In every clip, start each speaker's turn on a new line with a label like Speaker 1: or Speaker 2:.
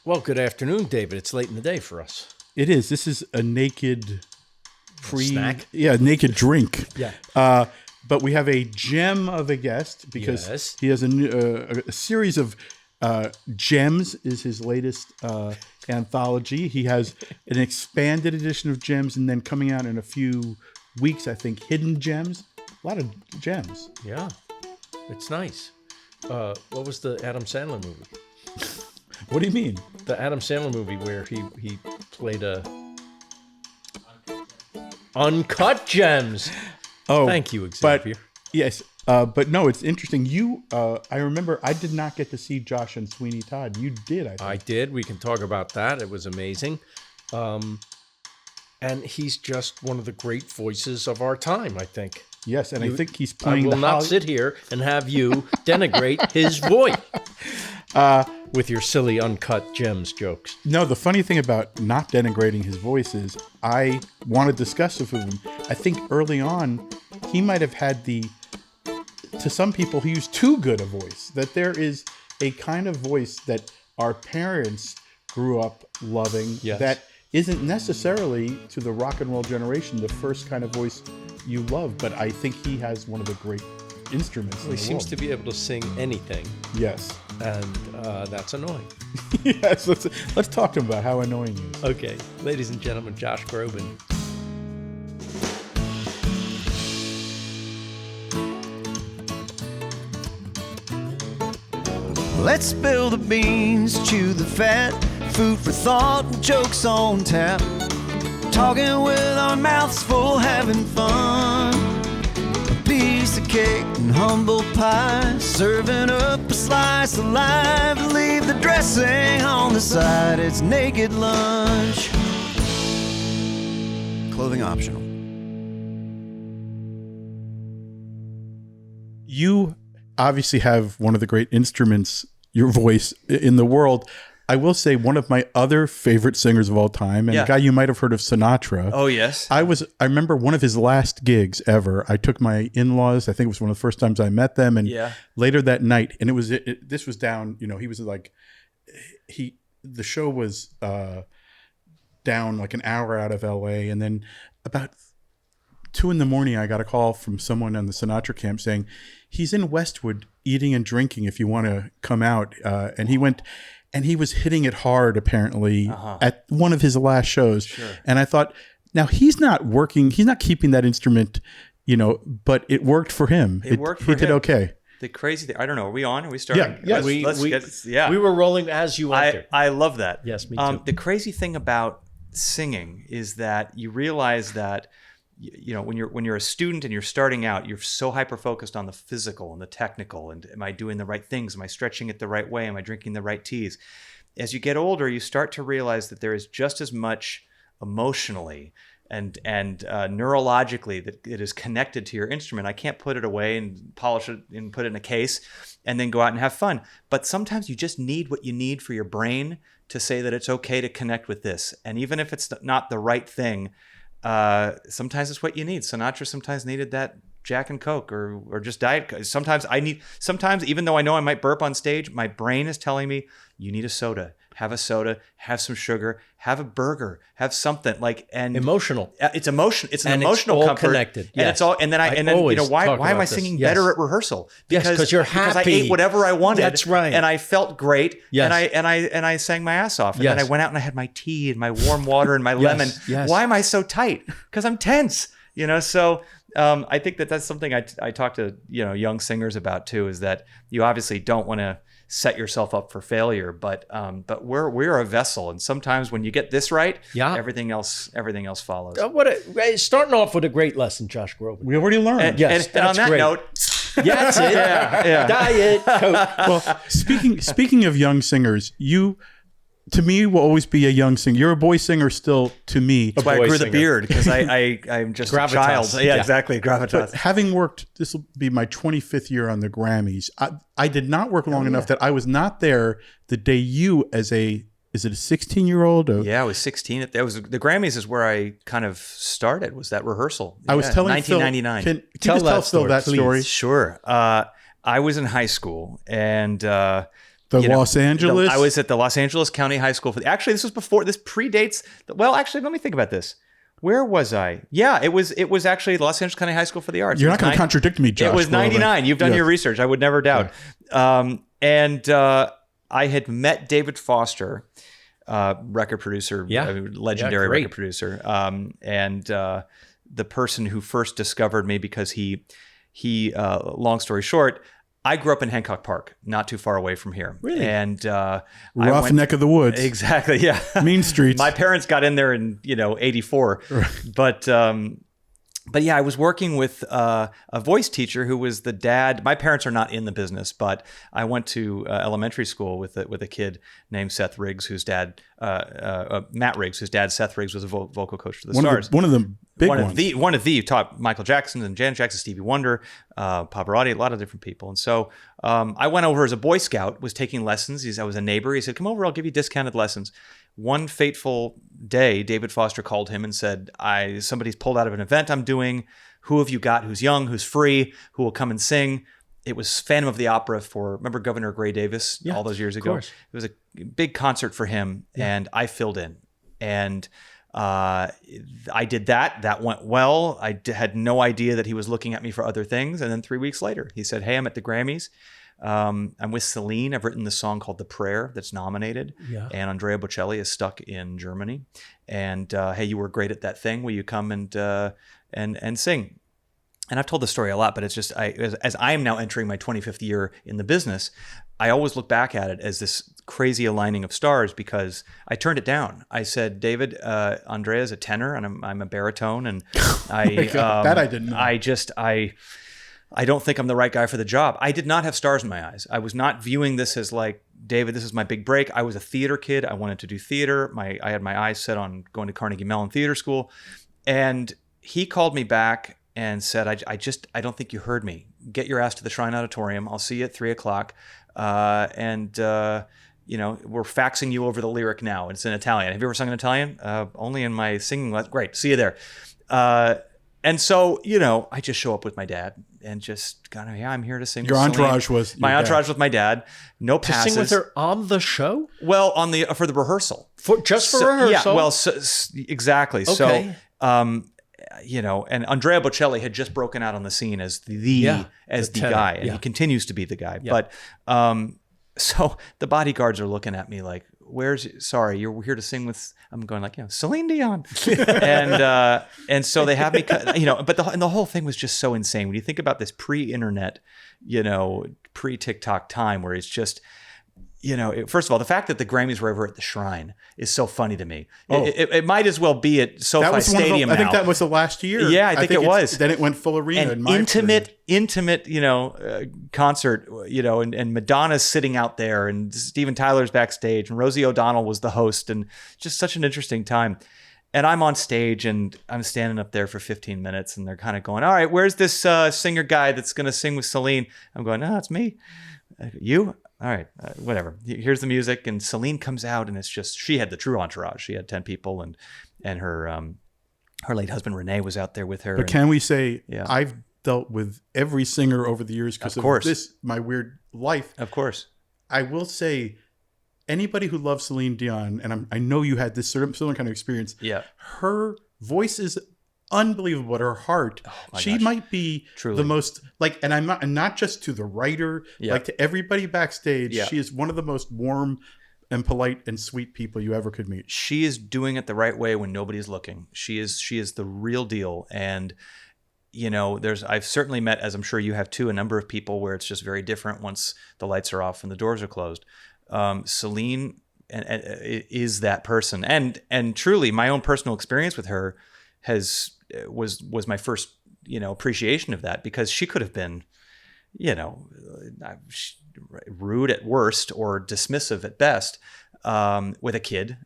Speaker 1: Well, good afternoon, David. It's late in the day for us.
Speaker 2: It is. This is a naked
Speaker 1: Snack?
Speaker 2: Yeah, naked drink.
Speaker 1: Yeah.
Speaker 2: But we have a gem of a guest because
Speaker 1: Yes.
Speaker 2: he has a series of gems is his latest anthology. He has an expanded edition of gems, and then coming out in a few weeks, I think, hidden gems. A lot of gems.
Speaker 1: Yeah. It's nice. What was the Adam Sandler movie?
Speaker 2: What do you mean?
Speaker 1: The Adam Sandler movie where he played a... Uncut Gems.
Speaker 2: Oh,
Speaker 1: Thank you, Xavier.
Speaker 2: Yes, but no, it's interesting. I remember I did not get to see Josh and Sweeney Todd. You did, I think.
Speaker 1: I did. We can talk about that. It was amazing. And he's just one of the great voices of our time, I think.
Speaker 2: Yes, and I think he's playing.
Speaker 1: I will not sit here and have you denigrate his voice with your silly Uncut Gems jokes.
Speaker 2: No, the funny thing about not denigrating his voice is I want to discuss it with him. I think early on, he might have had to some people, he used too good a voice. That there is a kind of voice that our parents grew up loving that isn't necessarily, to the rock and roll generation, the first kind of voice you love. But I think he has one of the great instruments.
Speaker 1: He seems to be able to sing anything.
Speaker 2: Yes.
Speaker 1: And that's annoying.
Speaker 2: Yes, let's talk to him about how annoying he is.
Speaker 1: Okay, ladies and gentlemen, Josh Groban.
Speaker 3: Let's spill the beans, chew the fat, food for thought, jokes on tap. Talking with our mouths full, having fun. A piece of cake and humble pie, serving up a slice of life. Leave the dressing on the side, it's naked lunch. Clothing optional.
Speaker 2: You obviously have one of the great instruments, your voice, in the world. I will say one of my other favorite singers of all time, and a guy you might have heard of, Sinatra.
Speaker 3: Oh, yes.
Speaker 2: I remember one of his last gigs ever. I took my in-laws. I think it was one of the first times I met them. And later that night, and this was down, he was like, the show was down like an hour out of LA. And then about 2 a.m, I got a call from someone on the Sinatra camp saying, he's in Westwood eating and drinking if you want to come out. And he went... And he was hitting it hard, apparently, at one of his last shows. Sure. And I thought, now he's not keeping that instrument, but it worked for him. He did okay.
Speaker 4: The crazy thing, I don't know, are we on? Are we starting?
Speaker 2: Yeah,
Speaker 1: we were rolling as you entered.
Speaker 4: I love that.
Speaker 1: Yes, me too.
Speaker 4: The crazy thing about singing is that you realize that when you're a student and you're starting out, you're so hyper focused on the physical and the technical, and am I doing the right things? Am I stretching it the right way? Am I drinking the right teas? As you get older, you start to realize that there is just as much emotionally and neurologically that it is connected to your instrument. I can't put it away and polish it and put it in a case and then go out and have fun. But sometimes you just need what you need for your brain to say that it's okay to connect with this. And even if it's not the right thing, sometimes it's what you need. Sinatra sometimes needed that Jack and Coke or just Diet Coke. Sometimes even though I know I might burp on stage, my brain is telling me you need a soda. Have a soda, have some sugar, have a burger, have something
Speaker 1: emotional.
Speaker 4: It's emotion. It's an
Speaker 1: and
Speaker 4: emotional
Speaker 1: it's all
Speaker 4: comfort.
Speaker 1: Connected.
Speaker 4: And it's all. And then why am I singing better at rehearsal?
Speaker 1: Because you're happy.
Speaker 4: Because I ate whatever I wanted.
Speaker 1: That's right.
Speaker 4: And I felt great.
Speaker 1: Yes.
Speaker 4: And I sang my ass off. And then I went out and I had my tea and my warm water and my lemon.
Speaker 1: Yes.
Speaker 4: Why am I so tight? Because I'm tense. So I think that's something I talk to young singers about too. Is that you obviously don't want to set yourself up for failure, but we're a vessel, and sometimes when you get this right, everything else follows.
Speaker 1: Starting off with a great lesson, Josh Groban.
Speaker 2: We already learned.
Speaker 4: And on that note,
Speaker 1: that's it. Diet Coke.
Speaker 2: Well, speaking of young singers, you, to me, will always be a young singer. You're a boy singer still to me.
Speaker 4: But I grew the beard because I'm just a child. Yeah, exactly. Gravitas.
Speaker 2: But having worked, this will be my 25th year on the Grammys. I did not work long enough that I was not there the day you, is it a 16-year-old?
Speaker 4: Yeah, I was 16. The Grammys is where I kind of started, was that rehearsal.
Speaker 2: I was telling
Speaker 4: 1999.
Speaker 2: Phil, can you just tell Phil that story?
Speaker 4: Sure. I was in high school, and
Speaker 2: Los Angeles?
Speaker 4: I was at the Los Angeles County High School. Actually, this predates. Well, actually, let me think about this. Where was I? Yeah, it was actually Los Angeles County High School for the Arts.
Speaker 2: You're not going to contradict me, Josh.
Speaker 4: It was 99. You've done your research. I would never doubt. Yeah. I had met David Foster, record producer, legendary record producer, and the person who first discovered me because he long story short, I grew up in Hancock Park, not too far away from here.
Speaker 1: Really?
Speaker 4: And
Speaker 2: rough neck of the woods.
Speaker 4: Exactly. Yeah.
Speaker 2: Mean streets.
Speaker 4: My parents got in there in 84. Right. But yeah, I was working with a voice teacher who was the dad. My parents are not in the business, but I went to elementary school with a kid named Seth Riggs, whose dad, Matt Riggs, whose dad, Seth Riggs, was a vocal coach for the Stars.
Speaker 2: One of the big ones.
Speaker 4: One of the taught Michael Jackson and Janet Jackson, Stevie Wonder, Pavarotti, a lot of different people. And so I went over as a Boy Scout, was taking lessons. I was a neighbor. He said, "Come over, I'll give you discounted lessons." One fateful day, David Foster called him and said, somebody's pulled out of an event I'm doing. Who have you got? Who's young? Who's free? Who will come and sing? It was Phantom of the Opera remember Governor Gray Davis all those years ago? It was a big concert for him, and I filled in. And I did that. That went well. I had no idea that he was looking at me for other things. And then 3 weeks later, he said, "Hey, I'm at the Grammys. I'm with Celine. I've written the song called The Prayer that's nominated. Yeah. And Andrea Bocelli is stuck in Germany. And hey, you were great at that thing. Will you come and sing?" And I've told the story a lot, but it's just as I am now entering my 25th year in the business, I always look back at it as this crazy aligning of stars because I turned it down. I said, "David, Andrea's a tenor and I'm a baritone, and
Speaker 2: that I didn't know.
Speaker 4: I don't think I'm the right guy for the job." I did not have stars in my eyes. I was not viewing this as like, "David, this is my big break." I was a theater kid. I wanted to do theater. I had my eyes set on going to Carnegie Mellon Theater School. And he called me back and said, I don't think you heard me. Get your ass to the Shrine Auditorium. I'll see you at 3:00. We're faxing you over the lyric now. It's in Italian. Have you ever sung in Italian? Only in my singing lesson. Great. See you there. And so, I just show up with my dad and just kind of, I'm here to sing.
Speaker 2: Your entourage was
Speaker 4: my entourage with my dad. No passes.
Speaker 1: To sing with her on the show?
Speaker 4: Well, for the rehearsal.
Speaker 1: For rehearsal?
Speaker 4: Yeah. Well, exactly.
Speaker 1: Okay.
Speaker 4: So, and Andrea Bocelli had just broken out on the scene as the guy, and he continues to be the guy. Yeah. But so the bodyguards are looking at me like, sorry, you're here to sing with, I'm going like, Celine Dion. And so they have me, but the whole thing was just so insane. When you think about this pre-internet, pre-TikTok time where it's just, first of all, the fact that the Grammys were ever at the Shrine is so funny to me. Oh. It might as well be at SoFi Stadium now.
Speaker 2: I think that was the last year.
Speaker 4: Yeah, I think it was.
Speaker 2: Then it went full arena.
Speaker 4: An intimate, concert, and Madonna's sitting out there, and Steven Tyler's backstage, and Rosie O'Donnell was the host, and just such an interesting time. And I'm on stage, and I'm standing up there for 15 minutes, and they're kind of going, "All right, where's this singer guy that's going to sing with Celine?" I'm going, "No, it's me." "You? All right, whatever. Here's the music." And Celine comes out, and it's just, she had the true entourage. She had 10 people, and her late husband Renee was out there with her.
Speaker 2: But can we say, I've dealt with every singer over the years because of this, my weird life.
Speaker 4: Of course. I
Speaker 2: will say, anybody who loves Celine Dion, and I know you had this similar kind of experience.
Speaker 4: Yeah.
Speaker 2: Her voice is unbelievable, but her heart, she might be truly the most, and I'm not just to the writer, to everybody backstage. She is one of the most warm and polite and sweet people you ever could meet.
Speaker 4: She is doing it the right way when nobody's looking. She is the real deal. And I've certainly met, as I'm sure you have too, a number of people where it's just very different once the lights are off and the doors are closed. Celine is that person, and truly, my own personal experience with her was my first appreciation of that, because she could have been rude at worst or dismissive at best, with a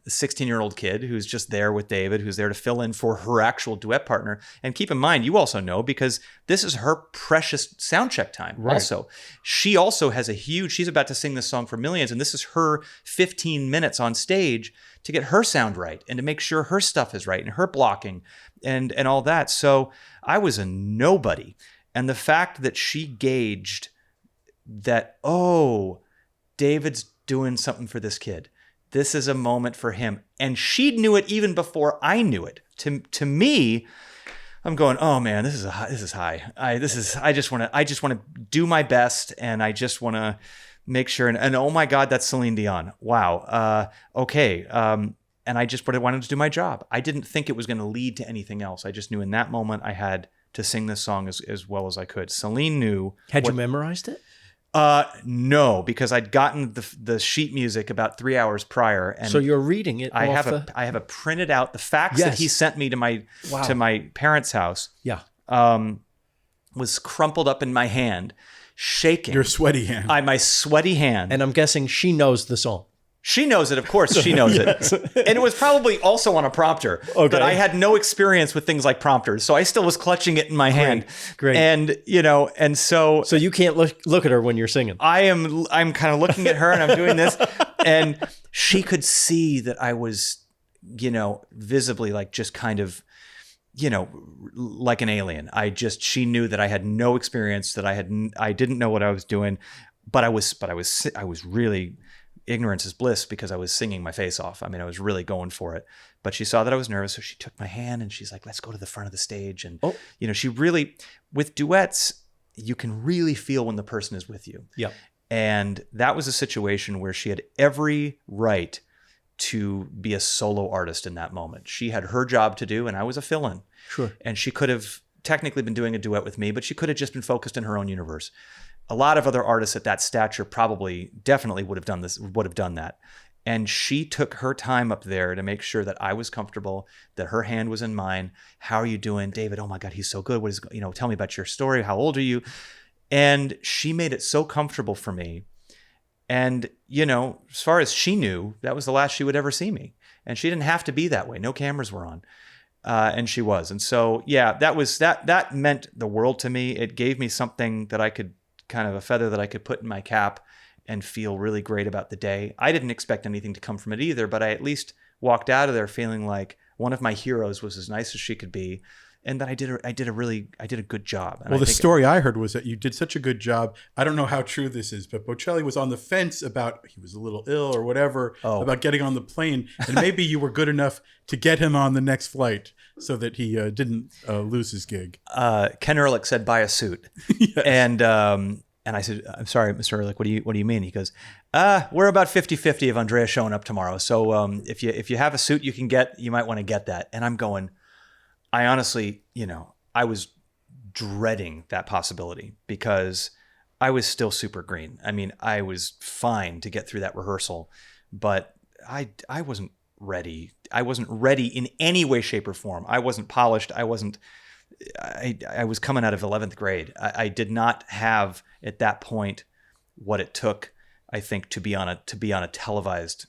Speaker 4: 16-year-old kid who's just there with David, who's there to fill in for her actual duet partner. And keep in mind, you also know, because this is her precious soundcheck time. Right. Also, she also has she's about to sing this song for millions, and this is her 15 minutes on stage to get her sound right and to make sure her stuff is right and her blocking and all that. So I was a nobody. And the fact that she gauged that, David's doing something for this kid. This is a moment for him. And she knew it even before I knew it. To me, I'm going, oh man, this is high. I just want to do my best, and I just want to make sure. And oh my God, that's Celine Dion. Wow. Okay. And I just wanted to do my job. I didn't think it was going to lead to anything else. I just knew in that moment I had to sing this song as well as I could. Celine knew.
Speaker 1: Had you memorized it?
Speaker 4: No, because I'd gotten the sheet music about 3 hours prior, and
Speaker 1: so you're reading it.
Speaker 4: I have a printed out the fax that he sent me to my parents' house.
Speaker 1: Yeah,
Speaker 4: was crumpled up in my hand, shaking.
Speaker 2: Your sweaty hand.
Speaker 4: My sweaty hand.
Speaker 1: and I'm guessing she knows the song.
Speaker 4: She knows it, of course. She knows it, and it was probably also on a prompter. Okay. But I had no experience with things like prompters, so I still was clutching it in my hand.
Speaker 1: Great.
Speaker 4: And and so
Speaker 1: you can't look at her when you're singing.
Speaker 4: I'm kind of looking at her, and I'm doing this, and she could see that I was, visibly like just kind of, like an alien. She knew that I had no experience, that I didn't know what I was doing, but I was really. Ignorance is bliss, because I was singing my face off. I mean, I was really going for it. But she saw that I was nervous, so she took my hand and she's like, let's go to the front of the stage. And, she really, with duets, you can really feel when the person is with you.
Speaker 1: Yeah.
Speaker 4: And that was a situation where she had every right to be a solo artist in that moment. She had her job to do, and I was a fill-in.
Speaker 1: Sure.
Speaker 4: And she could have technically been doing a duet with me, but she could have just been focused in her own universe. A lot of other artists at that stature definitely would have done that. And she took her time up there to make sure that I was comfortable, that her hand was in mine. How are you doing, David? Oh my God, he's so good. Tell me about your story. How old are you? And she made it so comfortable for me. And, as far as she knew, that was the last she would ever see me. And she didn't have to be that way. No cameras were on. And she was. And so, yeah, that meant the world to me. It gave me something that I could, kind of a feather that I could put in my cap and feel really great about the day. I didn't expect anything to come from it either, but I at least walked out of there feeling like one of my heroes was as nice as she could be, and that I did a good job. And
Speaker 2: well, the story I heard was that you did such a good job. I don't know how true this is, but Bocelli was on the fence about, he was a little ill or whatever, about getting on the plane, and maybe you were good enough to get him on the next flight so that he didn't lose his gig.
Speaker 4: Ken Ehrlich said, buy a suit. Yes. And I said, I'm sorry, Mr. Ehrlich, what do you mean? He goes, we're about 50-50 of Andrea showing up tomorrow. So if you have a suit you might want to get that. And I'm going, I honestly, I was dreading that possibility because I was still super green. I mean, I was fine to get through that rehearsal, but I wasn't ready. I wasn't ready in any way, shape, or form. I wasn't polished. I was coming out of 11th grade. I did not have at that point what it took, I think, to be on a televised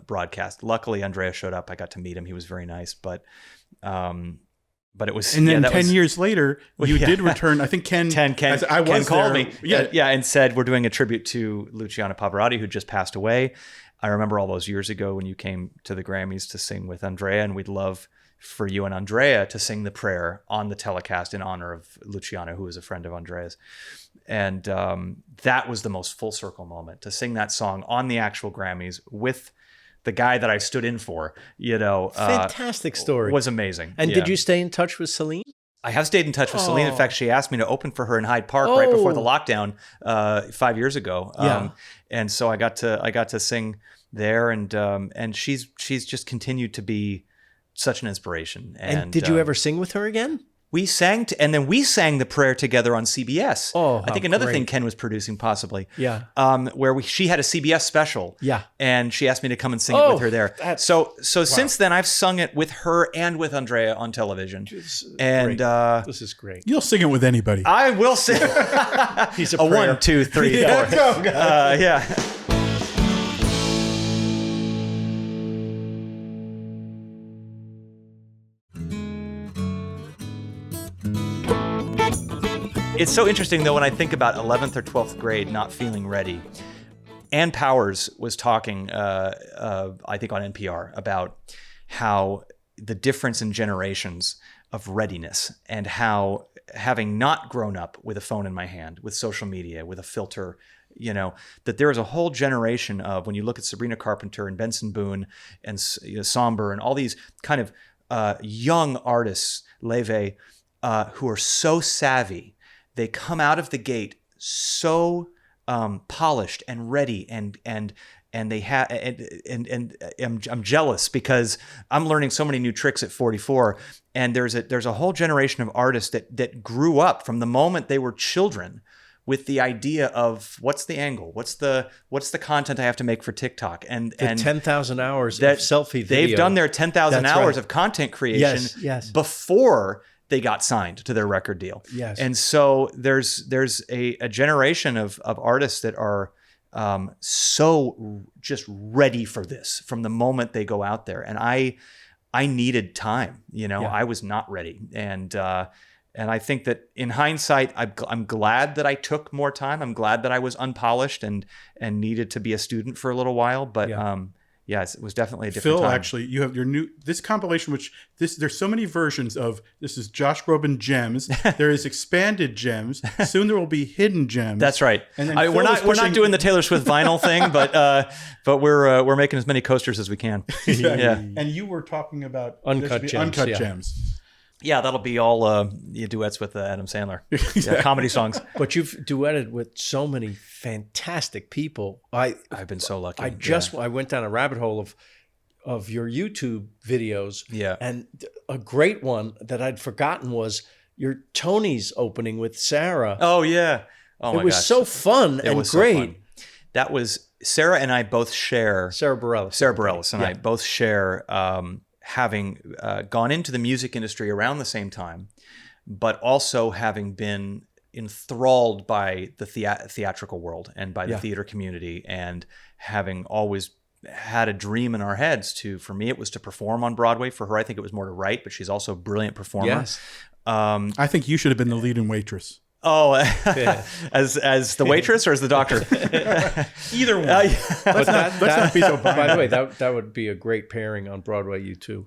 Speaker 4: broadcast. Luckily, Andrea showed up. I got to meet him. He was very nice, but it was.
Speaker 2: And then 10 years later, you did return. I think Ken
Speaker 4: called me. Yeah, and said we're doing a tribute to Luciano Pavarotti, who just passed away. I remember all those years ago when you came to the Grammys to sing with Andrea, and we'd love for you and Andrea to sing the prayer on the telecast in honor of Luciano, who was a friend of Andrea's. And that was the most full circle moment, to sing that song on the actual Grammys with the guy that I stood in for,
Speaker 1: Fantastic story.
Speaker 4: Was amazing.
Speaker 1: And did you stay in touch with Celine?
Speaker 4: I have stayed in touch with Celine. In fact, she asked me to open for her in Hyde Park right before the lockdown 5 years ago. And so I got to sing there, and she's just continued to be such an inspiration. And
Speaker 1: did you ever sing with her again?
Speaker 4: We sang, and then we sang the prayer together on CBS.
Speaker 1: Oh,
Speaker 4: I think another thing Ken was producing, possibly.
Speaker 1: Yeah.
Speaker 4: Where she had a CBS special.
Speaker 1: Yeah.
Speaker 4: And she asked me to come and sing it with her there. So since then, I've sung it with her and with Andrea on television. And
Speaker 1: this is great.
Speaker 2: You'll sing it with anybody.
Speaker 4: I will sing.
Speaker 1: He's a
Speaker 4: 1, 2, 3, 4. Yeah. It's so interesting, though, when I think about 11th or 12th grade not feeling ready. Ann Powers was talking, I think, on NPR about how the difference in generations of readiness, and how, having not grown up with a phone in my hand, with social media, with a filter, that there is a whole generation of, when you look at Sabrina Carpenter and Benson Boone and Somber and all these kind of young artists, Leve, who are so savvy. They come out of the gate so polished and ready, and they have, and I'm jealous because I'm learning so many new tricks at 44. And there's a whole generation of artists that grew up from the moment they were children with the idea of what's the angle, what's the content I have to make for TikTok, and
Speaker 1: 10,000 hours of selfie video.
Speaker 4: They've done their 10,000 hours of content creation before they got signed to their record deal.
Speaker 1: Yes.
Speaker 4: And so there's a generation of artists that are so just ready for this from the moment they go out there. And I needed time, I was not ready. And I think that in hindsight, I'm glad that I took more time. I'm glad that I was unpolished and needed to be a student for a little while. But it was definitely a different time.
Speaker 2: Phil, actually, you have this compilation, there's so many versions of. This is Josh Groban Gems. There is expanded gems. Soon there will be hidden gems.
Speaker 4: That's right.
Speaker 2: And then
Speaker 4: we're not doing the Taylor Swift vinyl thing, but we're making as many coasters as we can.
Speaker 2: Exactly.
Speaker 4: Yeah.
Speaker 2: And you were talking about
Speaker 1: uncut gems.
Speaker 4: Yeah, that'll be all duets with Adam Sandler, comedy songs.
Speaker 1: But you've duetted with so many fantastic people. I've
Speaker 4: been so lucky.
Speaker 1: I went down a rabbit hole of your YouTube videos.
Speaker 4: Yeah,
Speaker 1: and a great one that I'd forgotten was your Tony's opening with Sarah.
Speaker 4: Oh yeah,
Speaker 1: it was so fun and great. So fun.
Speaker 4: That was Sarah and I both share.
Speaker 1: Sarah Bareilles
Speaker 4: and I both share. Having gone into the music industry around the same time, but also having been enthralled by the theatrical world and by the theater community, and having always had a dream in our heads for me, it was to perform on Broadway. For her, I think it was more to write, but she's also a brilliant performer.
Speaker 1: Yes.
Speaker 2: I think you should have been the lead in Waitress.
Speaker 4: Oh, as the waitress or as the doctor?
Speaker 2: Either one. Let's not be so biased.
Speaker 1: By the way, that would be a great pairing on Broadway, you two.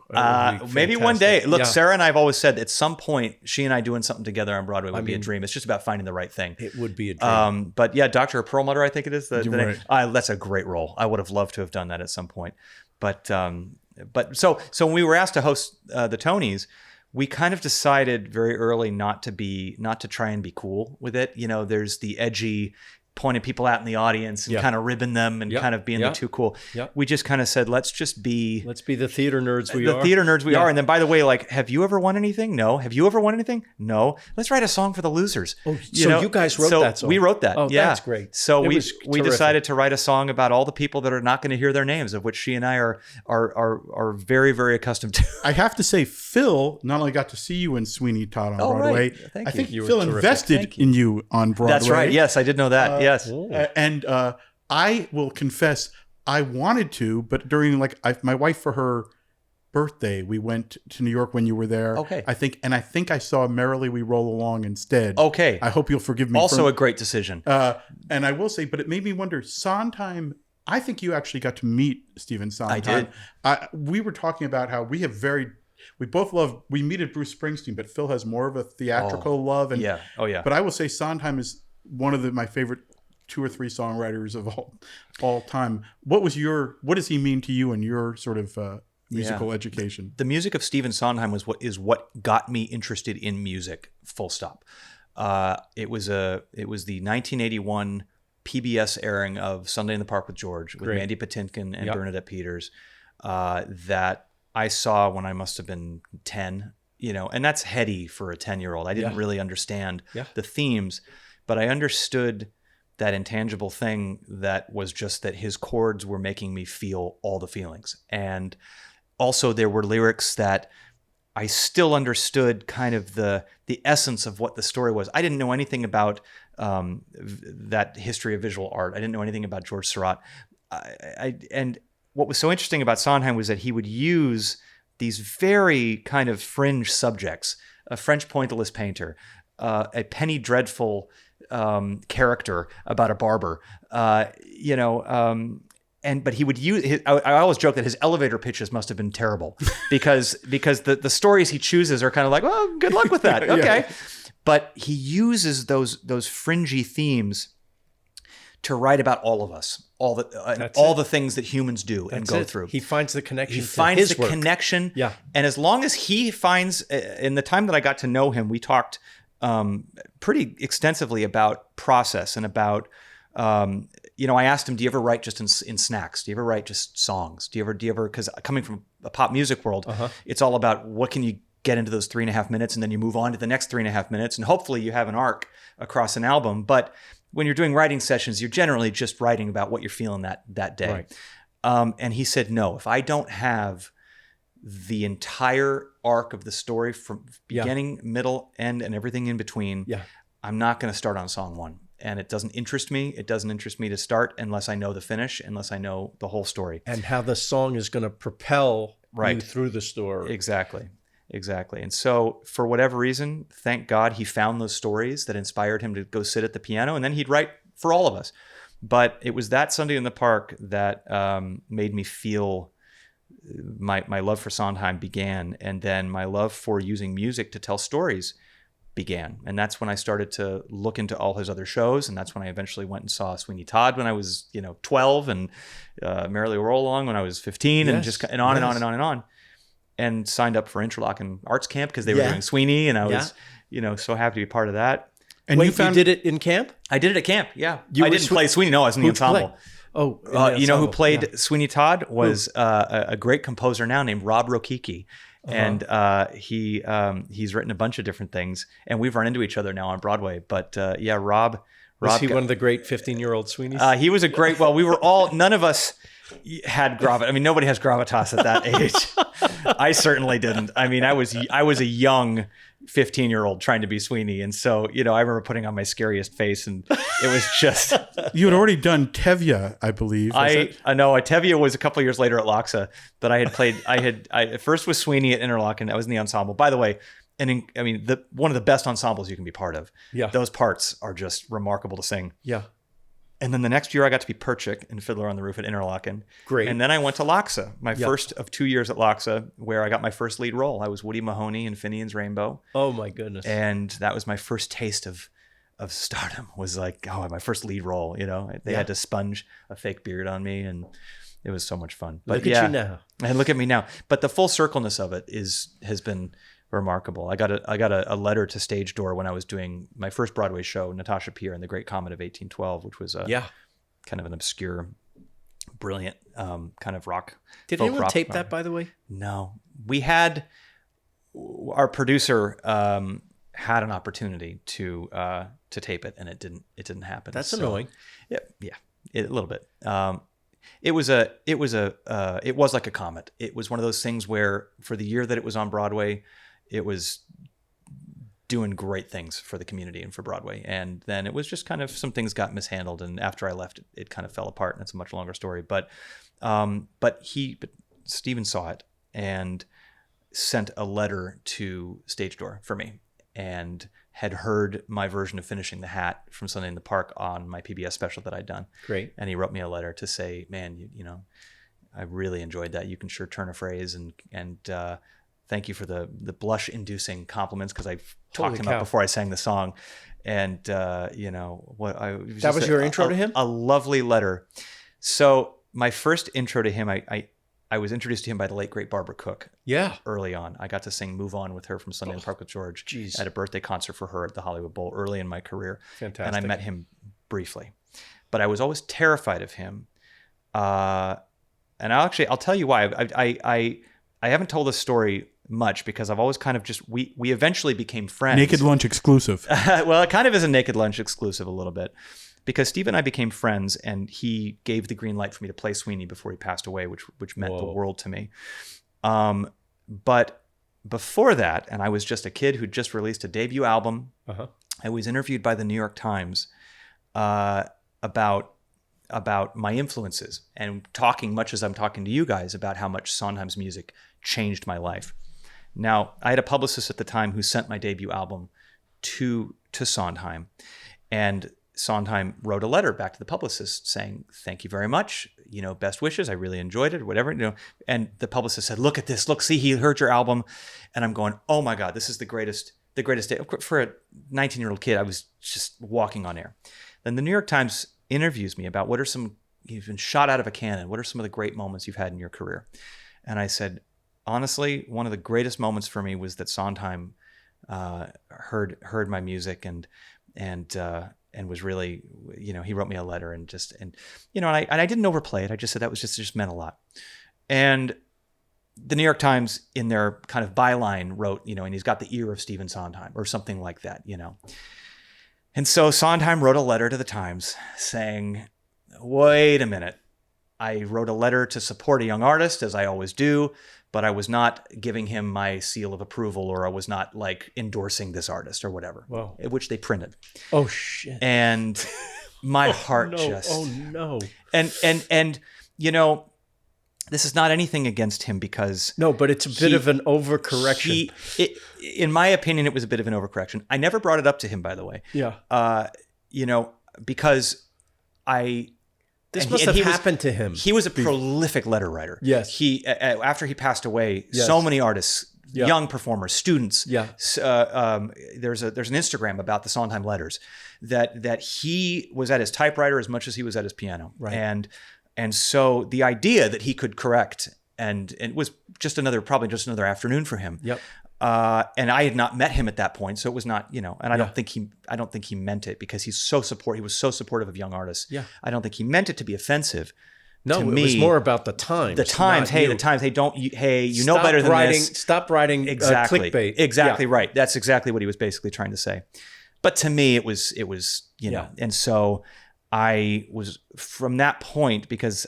Speaker 4: Maybe one day. Look, Sarah and I have always said at some point, she and I doing something together on Broadway would be a dream. It's just about finding the right thing.
Speaker 1: It would be a dream.
Speaker 4: But yeah, Dr. Perlmutter, I think it is. The name.
Speaker 2: Right.
Speaker 4: That's a great role. I would have loved to have done that at some point. But so when we were asked to host the Tonys, we kind of decided very early not to try and be cool with it. There's the edgy pointing people out in the audience and kind of ribbing them and kind of being the too cool.
Speaker 1: Yep.
Speaker 4: We just kind of said, let's be
Speaker 1: the theater nerds we are.
Speaker 4: The theater nerds we are. And then, by the way, have you ever won anything? No. Have you ever won anything? No. Let's write a song for the losers.
Speaker 1: Oh, you guys wrote that song?
Speaker 4: We wrote that.
Speaker 1: Oh,
Speaker 4: yeah.
Speaker 1: That's great.
Speaker 4: So we decided to write a song about all the people that are not going to hear their names, of which she and I are very, very accustomed to.
Speaker 2: I have to say, Phil not only got to see you in Sweeney Todd on Broadway,
Speaker 4: right.
Speaker 2: I think Phil invested in you on Broadway.
Speaker 4: That's right. Yes, I did know that. Yes.
Speaker 2: And I will confess, I wanted to, but during my wife, for her birthday, we went to New York when you were there.
Speaker 4: Okay.
Speaker 2: I think I saw Merrily We Roll Along instead.
Speaker 4: Okay.
Speaker 2: I hope you'll forgive me.
Speaker 4: Also a great decision.
Speaker 2: And I will say, but it made me wonder, Sondheim, I think you actually got to meet Stephen Sondheim.
Speaker 4: I did.
Speaker 2: We were talking about how we meet at Bruce Springsteen, but Phil has more of a theatrical love. And,
Speaker 4: yeah. Oh yeah.
Speaker 2: But I will say Sondheim is one of my favorite 2 or 3 songwriters of all time. What does he mean to you in your sort of musical education?
Speaker 4: The music of Stephen Sondheim is what got me interested in music. Full stop. It was the 1981 PBS airing of Sunday in the Park with George with Mandy Patinkin and Bernadette Peters that I saw when I must have been 10. And that's heady for a 10-year-old. I didn't really understand the themes, but I understood that intangible thing that was just that his chords were making me feel all the feelings. And also there were lyrics that I still understood kind of the essence of what the story was. I didn't know anything about that history of visual art. I didn't know anything about George Seurat. And what was so interesting about Sondheim was that he would use these very kind of fringe subjects, a French pointillist painter, a penny dreadful character about a barber, but he would use I always joke that his elevator pitches must have been terrible because the stories he chooses are kind of like, well, good luck with that. Okay. But he uses those fringy themes to write about all of us, all the things that humans do and go through.
Speaker 1: He finds the connection.
Speaker 4: He finds the connection.
Speaker 1: Yeah.
Speaker 4: And as long as he finds, in the time that I got to know him, we talked pretty extensively about process and about, I asked him, do you ever write just in snacks? Do you ever write just songs? Do you ever, because coming from a pop music world, it's all about what can you get into those 3.5 minutes, and then you move on to the next 3.5 minutes, and hopefully you have an arc across an album. But when you're doing writing sessions, you're generally just writing about what you're feeling that day.
Speaker 1: Right.
Speaker 4: And he said, no, if I don't have the entire arc of the story from beginning, middle, end, and everything in between, I'm not going to start on song one. And it doesn't interest me. It doesn't interest me to start unless I know the finish, unless I know the whole story.
Speaker 1: And how the song is going to propel you through the story.
Speaker 4: Exactly. And so for whatever reason, thank God he found those stories that inspired him to go sit at the piano, and then he'd write for all of us. But it was that Sunday in the Park that made me feel my love for Sondheim began, and then my love for using music to tell stories began. And that's when I started to look into all his other shows, and that's when I eventually went and saw Sweeney Todd when I was 12, and Merrily Roll Along when I was 15, and just and on and on and on and on. And signed up for Interlochen Arts Camp because they were doing Sweeney, and I was, so happy to be part of that.
Speaker 1: And you did it in camp?
Speaker 4: I did it at camp, yeah. I didn't play Sweeney. No, I was in the ensemble. You know who played Sweeney Todd was a great composer now named Rob Rokicki. And he's written a bunch of different things, and we've run into each other now on Broadway. But Rob.
Speaker 1: Was he one of the great 15-year-old Sweeneys?
Speaker 4: He was a great, we were all, none of us had gravitas. I mean, nobody has gravitas at that age. I certainly didn't. I mean, I was a young 15-year-old trying to be Sweeney. And so, I remember putting on my scariest face, and it was just...
Speaker 2: You had already done Tevye, I believe.
Speaker 4: I know. Tevye was a couple of years later at Loxa, but I first was Sweeney at Interlochen. I was in the ensemble. By the way, one of the best ensembles you can be part of.
Speaker 1: Yeah.
Speaker 4: Those parts are just remarkable to sing.
Speaker 1: Yeah.
Speaker 4: And then the next year I got to be Perchik in Fiddler on the Roof at Interlochen.
Speaker 1: Great.
Speaker 4: And then I went to Loxa, my first of 2 years at Loxa, where I got my first lead role. I was Woody Mahoney in Finian's Rainbow.
Speaker 1: Oh my goodness.
Speaker 4: And that was my first taste of stardom, was like, my first lead role, They had to sponge a fake beard on me, and it was so much fun. But
Speaker 1: look at you now.
Speaker 4: And look at me now. But the full circleness of it has been remarkable. I got a letter to Stage Door when I was doing my first Broadway show, Natasha Pierre and the Great Comet of 1812, which was kind of an obscure, brilliant kind of rock.
Speaker 1: Did anyone tape that, by the way?
Speaker 4: No. We had, our producer had an opportunity to tape it, and it didn't happen.
Speaker 1: That's annoying.
Speaker 4: Yeah, a little bit. It was like a comet. It was one of those things where for the year that it was on Broadway, it was doing great things for the community and for Broadway. And then it was just kind of, some things got mishandled. And after I left, it kind of fell apart, and it's a much longer story. But Stephen saw it and sent a letter to Stage Door for me, and had heard my version of Finishing the Hat from Sunday in the Park on my PBS special that I'd done.
Speaker 1: Great. And
Speaker 4: he wrote me a letter to say, man, I really enjoyed that. You can sure turn a phrase, and thank you for the blush-inducing compliments, because I talked him up before I sang the song. And, that
Speaker 1: was your intro to him?
Speaker 4: A lovely letter. So my first intro to him, I was introduced to him by the late, great Barbara Cook.
Speaker 1: Yeah.
Speaker 4: Early on. I got to sing Move On with her from Sunday in the Park with George
Speaker 1: geez.
Speaker 4: At a birthday concert for her at the Hollywood Bowl early in my career.
Speaker 1: Fantastic.
Speaker 4: And I met him briefly. But I was always terrified of him. And I'll tell you why. I haven't told this story much, because I've always kind of just, we eventually became friends.
Speaker 2: Naked Lunch exclusive.
Speaker 4: Well, it kind of is a Naked Lunch exclusive a little bit, because Steve and I became friends, and he gave the green light for me to play Sweeney before he passed away, which meant the world to me. But before that, and I was just a kid who'd just released a debut album. I was interviewed by the New York Times about my influences, and talking, much as I'm talking to you guys, about how much Sondheim's music changed my life. Now, I had a publicist at the time who sent my debut album to Sondheim, and Sondheim wrote a letter back to the publicist saying, thank you very much, best wishes, I really enjoyed it, whatever, and the publicist said, look at this, see, he heard your album. And I'm going, oh my God, this is the greatest day. For a 19-year-old kid, I was just walking on air. Then the New York Times interviews me about you've been shot out of a cannon. What are some of the great moments you've had in your career? And I said, honestly, one of the greatest moments for me was that Sondheim heard my music and was really, he wrote me a letter and I didn't overplay it. I just said that just meant a lot. And the New York Times in their kind of byline wrote, and he's got the ear of Stephen Sondheim or something like that, And so Sondheim wrote a letter to the Times saying, wait a minute. I wrote a letter to support a young artist, as I always do, but I was not giving him my seal of approval, or I was not like endorsing this artist or whatever, which they printed.
Speaker 1: Oh, shit.
Speaker 4: And my heart
Speaker 1: Oh, no.
Speaker 4: And this is not anything against him because...
Speaker 1: No, but it's a bit of an overcorrection.
Speaker 4: In my opinion, it was a bit of an overcorrection. I never brought it up to him, by the way.
Speaker 1: Yeah.
Speaker 4: Because
Speaker 1: This must have happened to him.
Speaker 4: He was a prolific letter writer.
Speaker 1: Yes.
Speaker 4: He after he passed away, so many artists, young performers, students.
Speaker 1: Yeah.
Speaker 4: There's an Instagram about the Sondheim letters that he was at his typewriter as much as he was at his piano.
Speaker 1: Right.
Speaker 4: And so the idea that he could correct and it was probably just another afternoon for him.
Speaker 1: Yep.
Speaker 4: And I had not met him at that point, so it was not, and I don't think he meant it because he was so supportive of young artists.
Speaker 1: Yeah.
Speaker 4: I don't think he meant it to be offensive.
Speaker 1: No,
Speaker 4: to
Speaker 1: it
Speaker 4: was
Speaker 1: was more about the Times.
Speaker 4: The Times, hey, you know better than this.
Speaker 1: Stop writing
Speaker 4: exactly.
Speaker 1: Clickbait.
Speaker 4: Exactly right. That's exactly what he was basically trying to say. But to me, it was, and so I was from that point because,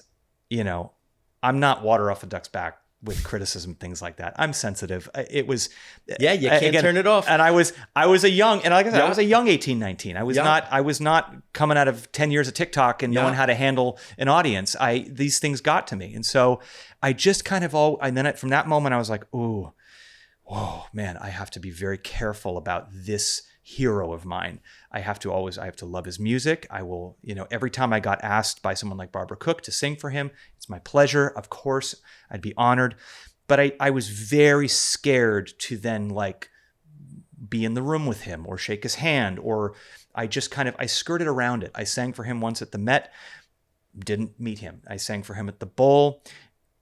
Speaker 4: I'm not water off a duck's back with criticism, things like that. I'm sensitive. It was,
Speaker 1: you can't turn it off.
Speaker 4: And I was a young, and like I said, I was a young 18, 19. I was not coming out of 10 years of TikTok and knowing how to handle an audience. These things got to me. And so I just kind of from that moment I was like, ooh, whoa, man, I have to be very careful about this hero of mine. I have to love his music. I will, every time I got asked by someone like Barbara Cook to sing for him, it's my pleasure. Of course, I'd be honored. But I was very scared to then like be in the room with him or shake his hand, or I skirted around it. I sang for him once at the Met, didn't meet him. I sang for him at the Bowl.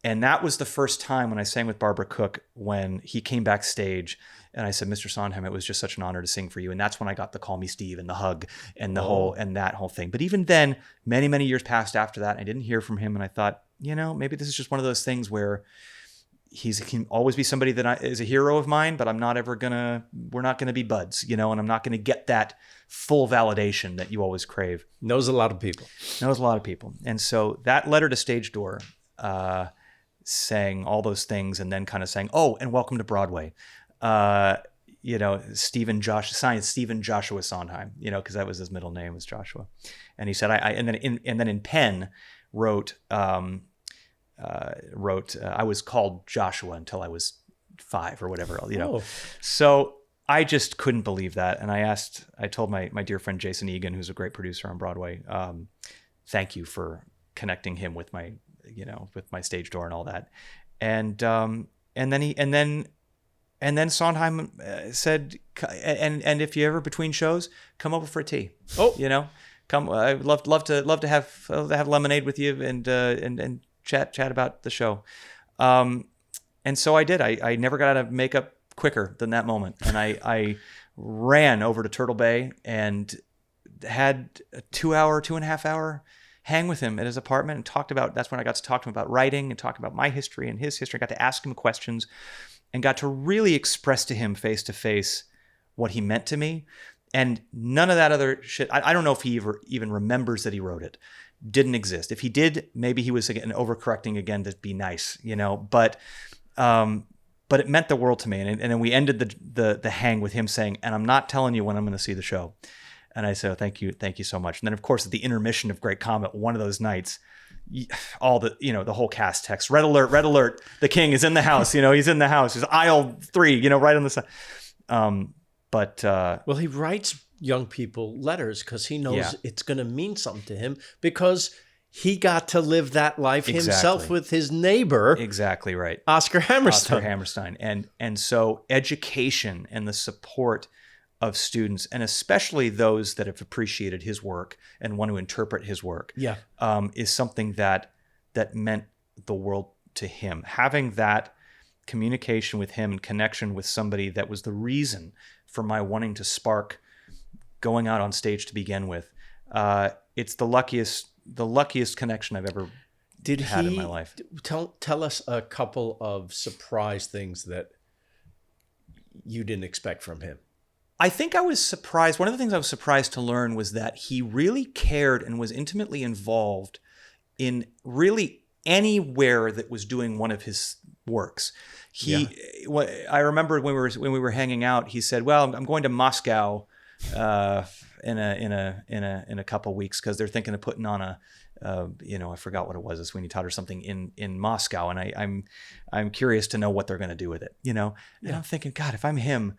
Speaker 4: And that was the first time when I sang with Barbara Cook, when he came backstage and I said, Mr. Sondheim, it was just such an honor to sing for you. And that's when I got the Call Me Steve and the hug and that whole thing. But even then, many, many years passed after that. I didn't hear from him. And I thought, maybe this is just one of those things where he can always be somebody that is a hero of mine, but we're not going to be buds, and I'm not going to get that full validation that you always crave.
Speaker 1: Knows a lot of people.
Speaker 4: And so that letter to Stage Door, saying all those things and then kind of saying, oh, and welcome to Broadway. Stephen Joshua Sondheim, because that was his middle name, was Joshua. And he said, and then in pen wrote, I was called Joshua until I was 5 or whatever, So I just couldn't believe that. And I told my dear friend, Jason Egan, who's a great producer on Broadway, thank you for connecting him with my Stage Door and all that. And then Sondheim said, and if you ever between shows, come over for a tea.
Speaker 1: Oh,
Speaker 4: come. I'd love to have lemonade with you and chat about the show. And so I did. I never got out of makeup quicker than that moment. And I ran over to Turtle Bay and had a 2.5 hour hang with him at his apartment and that's when I got to talk to him about writing and talk about my history and his history. I got to ask him questions and got to really express to him face to face what he meant to me. And none of that other shit, I don't know if he even remembers that he wrote it. Didn't exist. If he did, maybe he was again overcorrecting again to be nice, but it meant the world to me. And then we ended the hang with him saying, and I'm not telling you when I'm going to see the show. And I said, thank you so much. And then of course at the intermission of Great Comet, one of those nights, all the whole cast text, red alert, the king is in the house, he's in the house, he's aisle 3, right on the side.
Speaker 1: Well, he writes young people letters because he knows it's going to mean something to him because he got to live that life himself with his neighbor.
Speaker 4: Exactly right.
Speaker 1: Oscar Hammerstein.
Speaker 4: And so education and the support of students, and especially those that have appreciated his work and want to interpret his work, is something that meant the world to him. Having that communication with him and connection with somebody that was the reason for my wanting to spark going out on stage to begin with. It's the luckiest connection I've ever had in my life.
Speaker 1: Tell us a couple of surprise things that you didn't expect from him.
Speaker 4: I think I was surprised. One of the things I was surprised to learn was that he really cared and was intimately involved in really anywhere that was doing one of his works. I remember when we were hanging out, he said, "Well, I'm going to Moscow in a couple weeks because they're thinking of putting on I forgot what it was, a Sweeney Todd or something in Moscow, and I'm curious to know what they're going to do with it, And I'm thinking, God, if I'm him,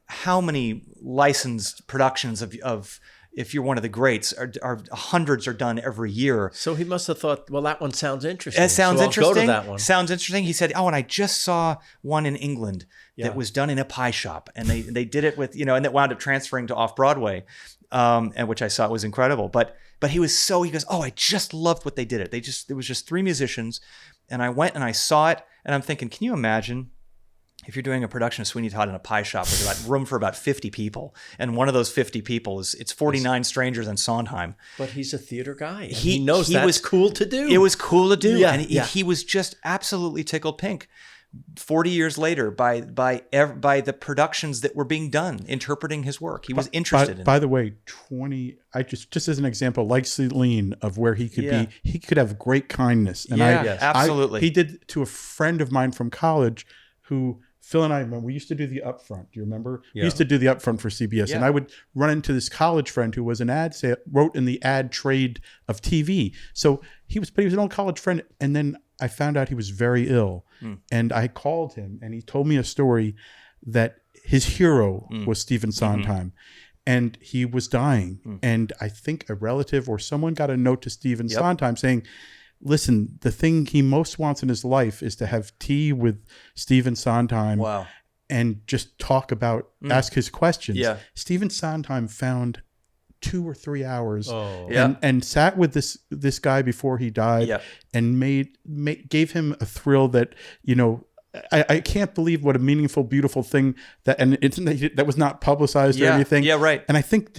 Speaker 4: how many licensed productions of if you're one of the greats are hundreds are done every year.
Speaker 1: So he must have thought, well, that one sounds interesting.
Speaker 4: It sounds interesting.
Speaker 1: I'll go to that one.
Speaker 4: Sounds interesting. He said, and I just saw one in England that was done in a pie shop, and they did it with, and it wound up transferring to off-Broadway, and which I saw was incredible. But he goes, I just loved what they did it. It was just 3 musicians, and I went and I saw it, and I'm thinking, can you imagine if you're doing a production of Sweeney Todd in a pie shop with room for about 50 people, and one of those 50 people it's 49 strangers and Sondheim.
Speaker 1: But he's a theater guy. He knows that was cool to do.
Speaker 4: It was cool to do.
Speaker 1: Yeah,
Speaker 4: and he was just absolutely tickled pink 40 years later by the productions that were being done, interpreting his work. He was interested in it.
Speaker 2: By the way, I just as an example, like Celine, of where he could be, he could have great kindness. And
Speaker 4: absolutely.
Speaker 2: He did to a friend of mine from college who Phil and I remember, we used to do the upfront. Do you remember? Yeah. We used to do the upfront for CBS. And I would run into this college friend who was wrote in the ad trade of TV. So he was an old college friend. And then I found out he was very ill. And I called him, and he told me a story that his hero was Stephen Sondheim. And he was dying. And I think a relative or someone got a note to Stephen Sondheim saying, listen, the thing he most wants in his life is to have tea with Stephen Sondheim and just talk about, ask his questions. Yeah. Stephen Sondheim found 2 or 3 hours and sat with this guy before he died and gave him a thrill that, I can't believe what a meaningful, beautiful thing that was not publicized or anything.
Speaker 4: Yeah, right.
Speaker 2: And I think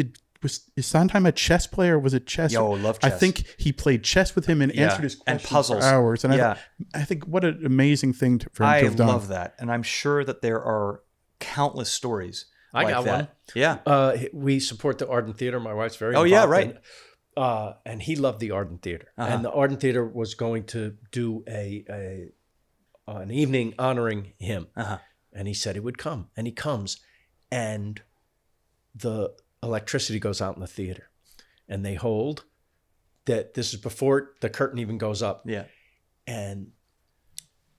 Speaker 2: is Sondheim a chess player? Or was it chess?
Speaker 4: Love chess.
Speaker 2: I think he played chess with him and answered his questions
Speaker 4: and puzzles
Speaker 2: for hours. And I think what an amazing thing for him to have done.
Speaker 4: I love that, and I'm sure that there are countless stories.
Speaker 1: I
Speaker 4: like
Speaker 1: got
Speaker 4: that.
Speaker 1: one.
Speaker 4: Yeah,
Speaker 1: we support the Ardent Theater. My wife's very
Speaker 4: involved.
Speaker 1: Oh yeah,
Speaker 4: right.
Speaker 1: And he loved the Ardent Theater, and the Ardent Theater was going to do an evening honoring him, and he said he would come, and he comes, and the electricity goes out in the theater, and they hold that. This is before the curtain even goes up.
Speaker 4: Yeah.
Speaker 1: And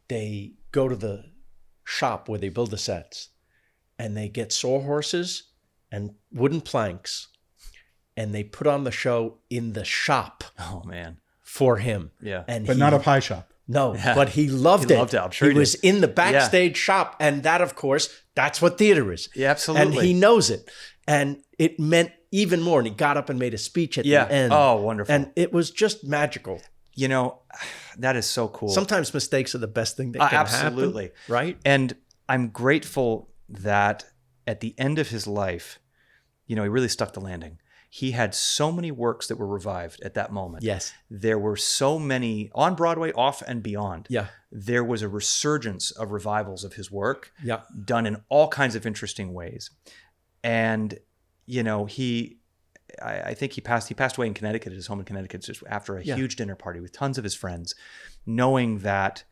Speaker 1: they go to the shop where they build the sets, and they get sawhorses and wooden planks, and they put on the show in the shop.
Speaker 4: Oh man.
Speaker 1: For him.
Speaker 4: Yeah.
Speaker 2: But not a pie shop.
Speaker 1: No, but he loved it.
Speaker 4: Loved it. I'm sure
Speaker 1: he was in the backstage shop, and that, of course, that's what theater is.
Speaker 4: Yeah, absolutely.
Speaker 1: And he knows it. And it meant even more. And he got up and made a speech at the end.
Speaker 4: Oh, wonderful.
Speaker 1: And it was just magical.
Speaker 4: That is so cool.
Speaker 1: Sometimes mistakes are the best thing that can
Speaker 4: absolutely.
Speaker 1: happen. Right?
Speaker 4: And I'm grateful that at the end of his life, he really stuck the landing. He had so many works that were revived at that moment.
Speaker 1: Yes.
Speaker 4: There were so many on Broadway, off and beyond.
Speaker 1: Yeah.
Speaker 4: There was a resurgence of revivals of his work.
Speaker 1: Yeah.
Speaker 4: Done in all kinds of interesting ways. And, I think he passed away in Connecticut, at his home in Connecticut, just after a huge dinner party with tons of his friends, knowing that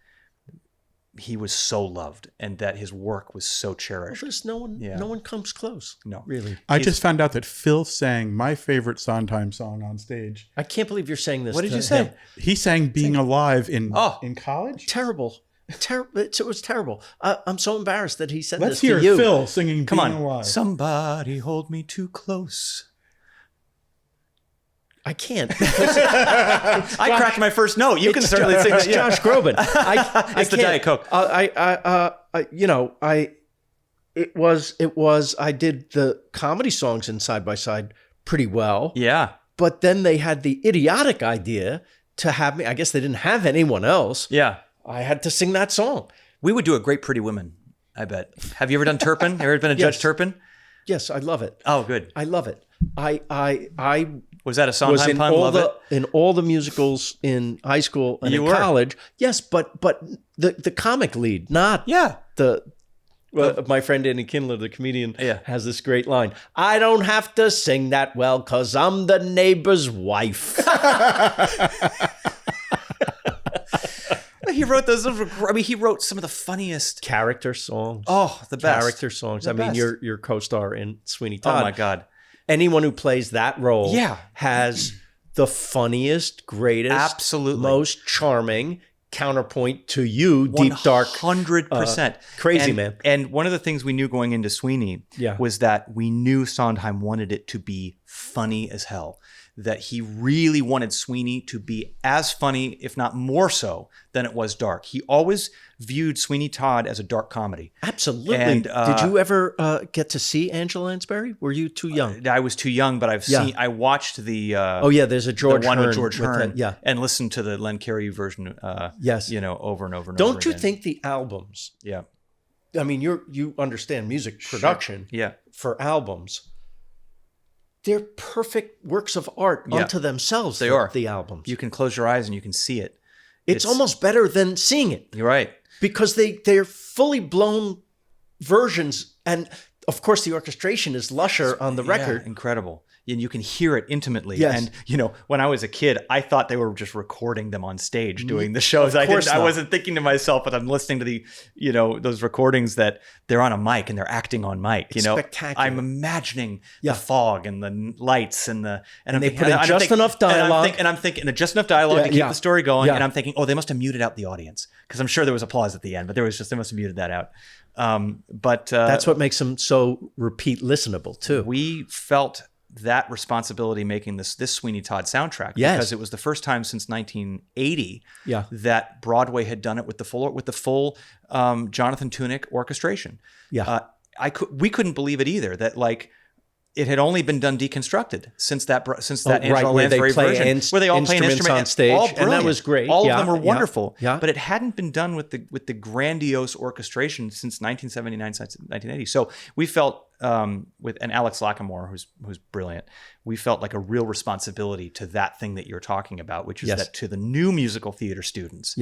Speaker 4: he was so loved and that his work was so cherished.
Speaker 1: Well, no one comes close.
Speaker 4: No,
Speaker 1: really.
Speaker 2: I just found out that Phil sang my favorite Sondheim song on stage.
Speaker 1: I can't believe you're saying this.
Speaker 4: What did you say?
Speaker 2: He sang "Being Alive" in college.
Speaker 1: Terrible. It was terrible. I'm so embarrassed that he said
Speaker 2: Let's
Speaker 1: this to you.
Speaker 2: Let's hear Phil singing
Speaker 4: Come
Speaker 2: "Being
Speaker 4: on.
Speaker 2: Alive."
Speaker 4: Somebody hold me too close.
Speaker 1: I can't.
Speaker 4: I cracked my first note. You can certainly sing that.
Speaker 1: Josh Groban.
Speaker 4: It's the Diet Coke.
Speaker 1: it was. I did the comedy songs in Side by Side pretty well.
Speaker 4: Yeah.
Speaker 1: But then they had the idiotic idea to have me. I guess they didn't have anyone else.
Speaker 4: Yeah.
Speaker 1: I had to sing that song.
Speaker 4: We would do a great Pretty Women, I bet. Have you ever done Turpin? Have you ever been a Judge Turpin?
Speaker 1: Yes, I love it.
Speaker 4: Oh, good.
Speaker 1: I love it. I
Speaker 4: was that a Sondheim pun? Love it.
Speaker 1: In all the musicals in high school and in college. Yes, but the comic lead, not the. Well, my friend Andy Kindler, the comedian, has this great line. I don't have to sing that well because I'm the neighbor's wife.
Speaker 4: He wrote those. I mean, he wrote some of the funniest
Speaker 1: character songs.
Speaker 4: Oh, the best
Speaker 1: character songs.
Speaker 4: The best.
Speaker 1: mean, your co-star in Sweeney Todd.
Speaker 4: Oh my God!
Speaker 1: Anyone who plays that role, has the funniest, greatest,
Speaker 4: absolutely
Speaker 1: most charming counterpoint to you, deep dark,
Speaker 4: 100%,
Speaker 1: crazy man.
Speaker 4: And one of the things we knew going into Sweeney was that we knew Sondheim wanted it to be funny as hell. That he really wanted Sweeney to be as funny, if not more so, than it was dark. He always viewed Sweeney Todd as a dark comedy.
Speaker 1: Absolutely.
Speaker 4: And,
Speaker 1: did you ever get to see Angela Lansbury? Were you too young?
Speaker 4: I was too young, but I watched the.
Speaker 1: There's a George
Speaker 4: the one
Speaker 1: Hearn
Speaker 4: with George Hearn.
Speaker 1: And
Speaker 4: listened to the Len Carey version.
Speaker 1: Yes.
Speaker 4: Over and over and
Speaker 1: Don't
Speaker 4: over
Speaker 1: you
Speaker 4: again.
Speaker 1: think the albums?
Speaker 4: Yeah.
Speaker 1: I mean, you understand music production.
Speaker 4: Sure. Yeah.
Speaker 1: For albums. They're perfect works of art unto themselves.
Speaker 4: They are.
Speaker 1: The albums.
Speaker 4: You can close your eyes and you can see it.
Speaker 1: It's almost better than seeing it.
Speaker 4: You're right.
Speaker 1: Because they're fully blown versions. And of course, the orchestration is lusher on the record.
Speaker 4: Yeah, incredible. And you can hear it intimately.
Speaker 1: Yes.
Speaker 4: And, when I was a kid, I thought they were just recording them on stage doing the shows. I wasn't thinking to myself, but I'm listening to the, those recordings that they're on a mic and they're acting on mic.
Speaker 1: It's spectacular.
Speaker 4: I'm imagining the fog and the lights and
Speaker 1: they put in just enough dialogue.
Speaker 4: And I'm thinking just enough dialogue to keep the story going. And I'm thinking, they must have muted out the audience because I'm sure there was applause at the end, but they must have muted that out. But
Speaker 1: that's what makes them so repeat listenable too.
Speaker 4: We felt that responsibility making this Sweeney Todd soundtrack because it was the first time since 1980 that Broadway had done it with the full Jonathan Tunick orchestration. We couldn't believe it either that it had only been done deconstructed since that Angela Lansbury version where they all play an instrument
Speaker 1: on stage, and that was great.
Speaker 4: All of them were wonderful, but it hadn't been done with the grandiose orchestration since 1979, since 1980. So we felt and Alex Lacamoire, who's brilliant, we felt like a real responsibility to that thing that you're talking about, which is that to the new musical theater students,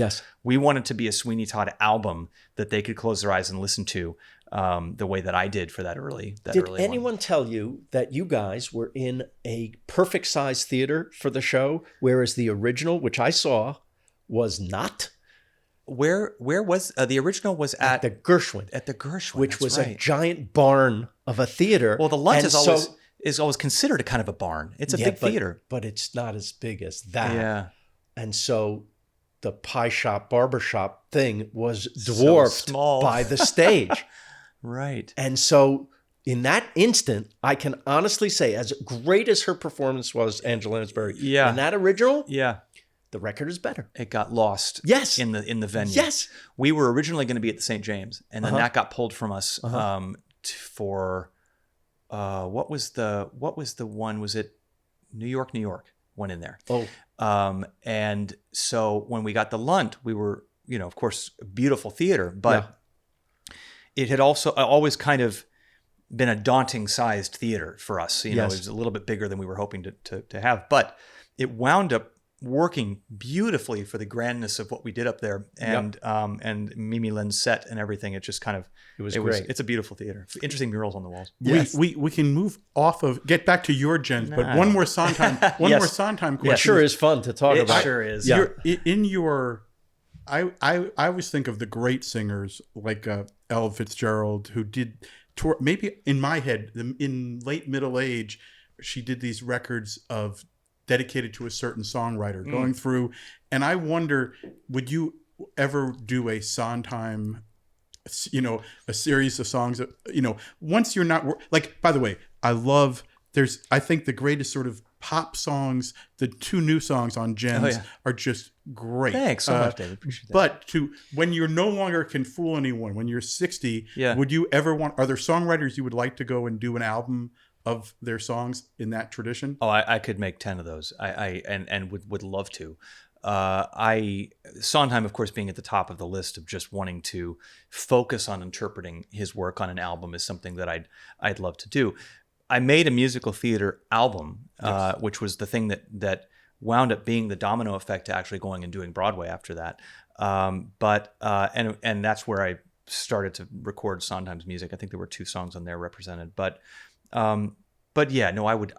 Speaker 4: we wanted to be a Sweeney Todd album that they could close their eyes and listen to. The way that I did for that early.
Speaker 1: Did anyone tell you that you guys were in a perfect size theater for the show, whereas the original, which I saw, was not?
Speaker 4: Where was the original? Was at
Speaker 1: the Gershwin.
Speaker 4: At the Gershwin,
Speaker 1: which was a giant barn of a theater.
Speaker 4: Well, the Lunt is always considered a kind of a barn. It's a big theater,
Speaker 1: but it's not as big as that.
Speaker 4: Yeah,
Speaker 1: and so the pie shop, barbershop thing was dwarfed by the stage.
Speaker 4: Right.
Speaker 1: And so in that instant, I can honestly say, as great as her performance was, Angela Lansbury, in that original, the record is better.
Speaker 4: It got lost in the venue.
Speaker 1: Yes.
Speaker 4: We were originally going to be at the St. James, and then that got pulled from us for what was the one? Was it New York went in there. And so when we got the Lunt, we were, of course, a beautiful theater, but it had also always kind of been a daunting sized theater for us. It was a little bit bigger than we were hoping to have, but it wound up working beautifully for the grandness of what we did up there and Mimi Lynn's set and everything. It just kind of, it was great. It's a beautiful theater. Interesting murals on the walls.
Speaker 2: Yes. We can move off of, get back to your gens, but one more Sondheim question.
Speaker 1: It sure is fun to talk about.
Speaker 4: It sure is.
Speaker 2: Yeah. I always think of the great singers like Ella Fitzgerald, who did tour, maybe in my head, in late middle age, she did these records of dedicated to a certain songwriter going through. And I wonder, would you ever do a Sondheim, a series of songs that, once you're not, by the way, I think the greatest sort of pop songs, the 2 new songs on Gems are just great.
Speaker 4: Thanks so much, David. Appreciate that.
Speaker 2: But when you're no longer can fool anyone, when you're 60, would you ever are there songwriters you would like to go and do an album of their songs in that tradition?
Speaker 4: Oh, I could make 10 of those. I would love to. Sondheim, of course, being at the top of the list of just wanting to focus on interpreting his work on an album is something that I'd love to do. I made a musical theater album, which was the thing that wound up being the domino effect to actually going and doing Broadway after that. But that's where I started to record Sondheim's music. I think there were 2 songs on there represented, but yeah, no, I would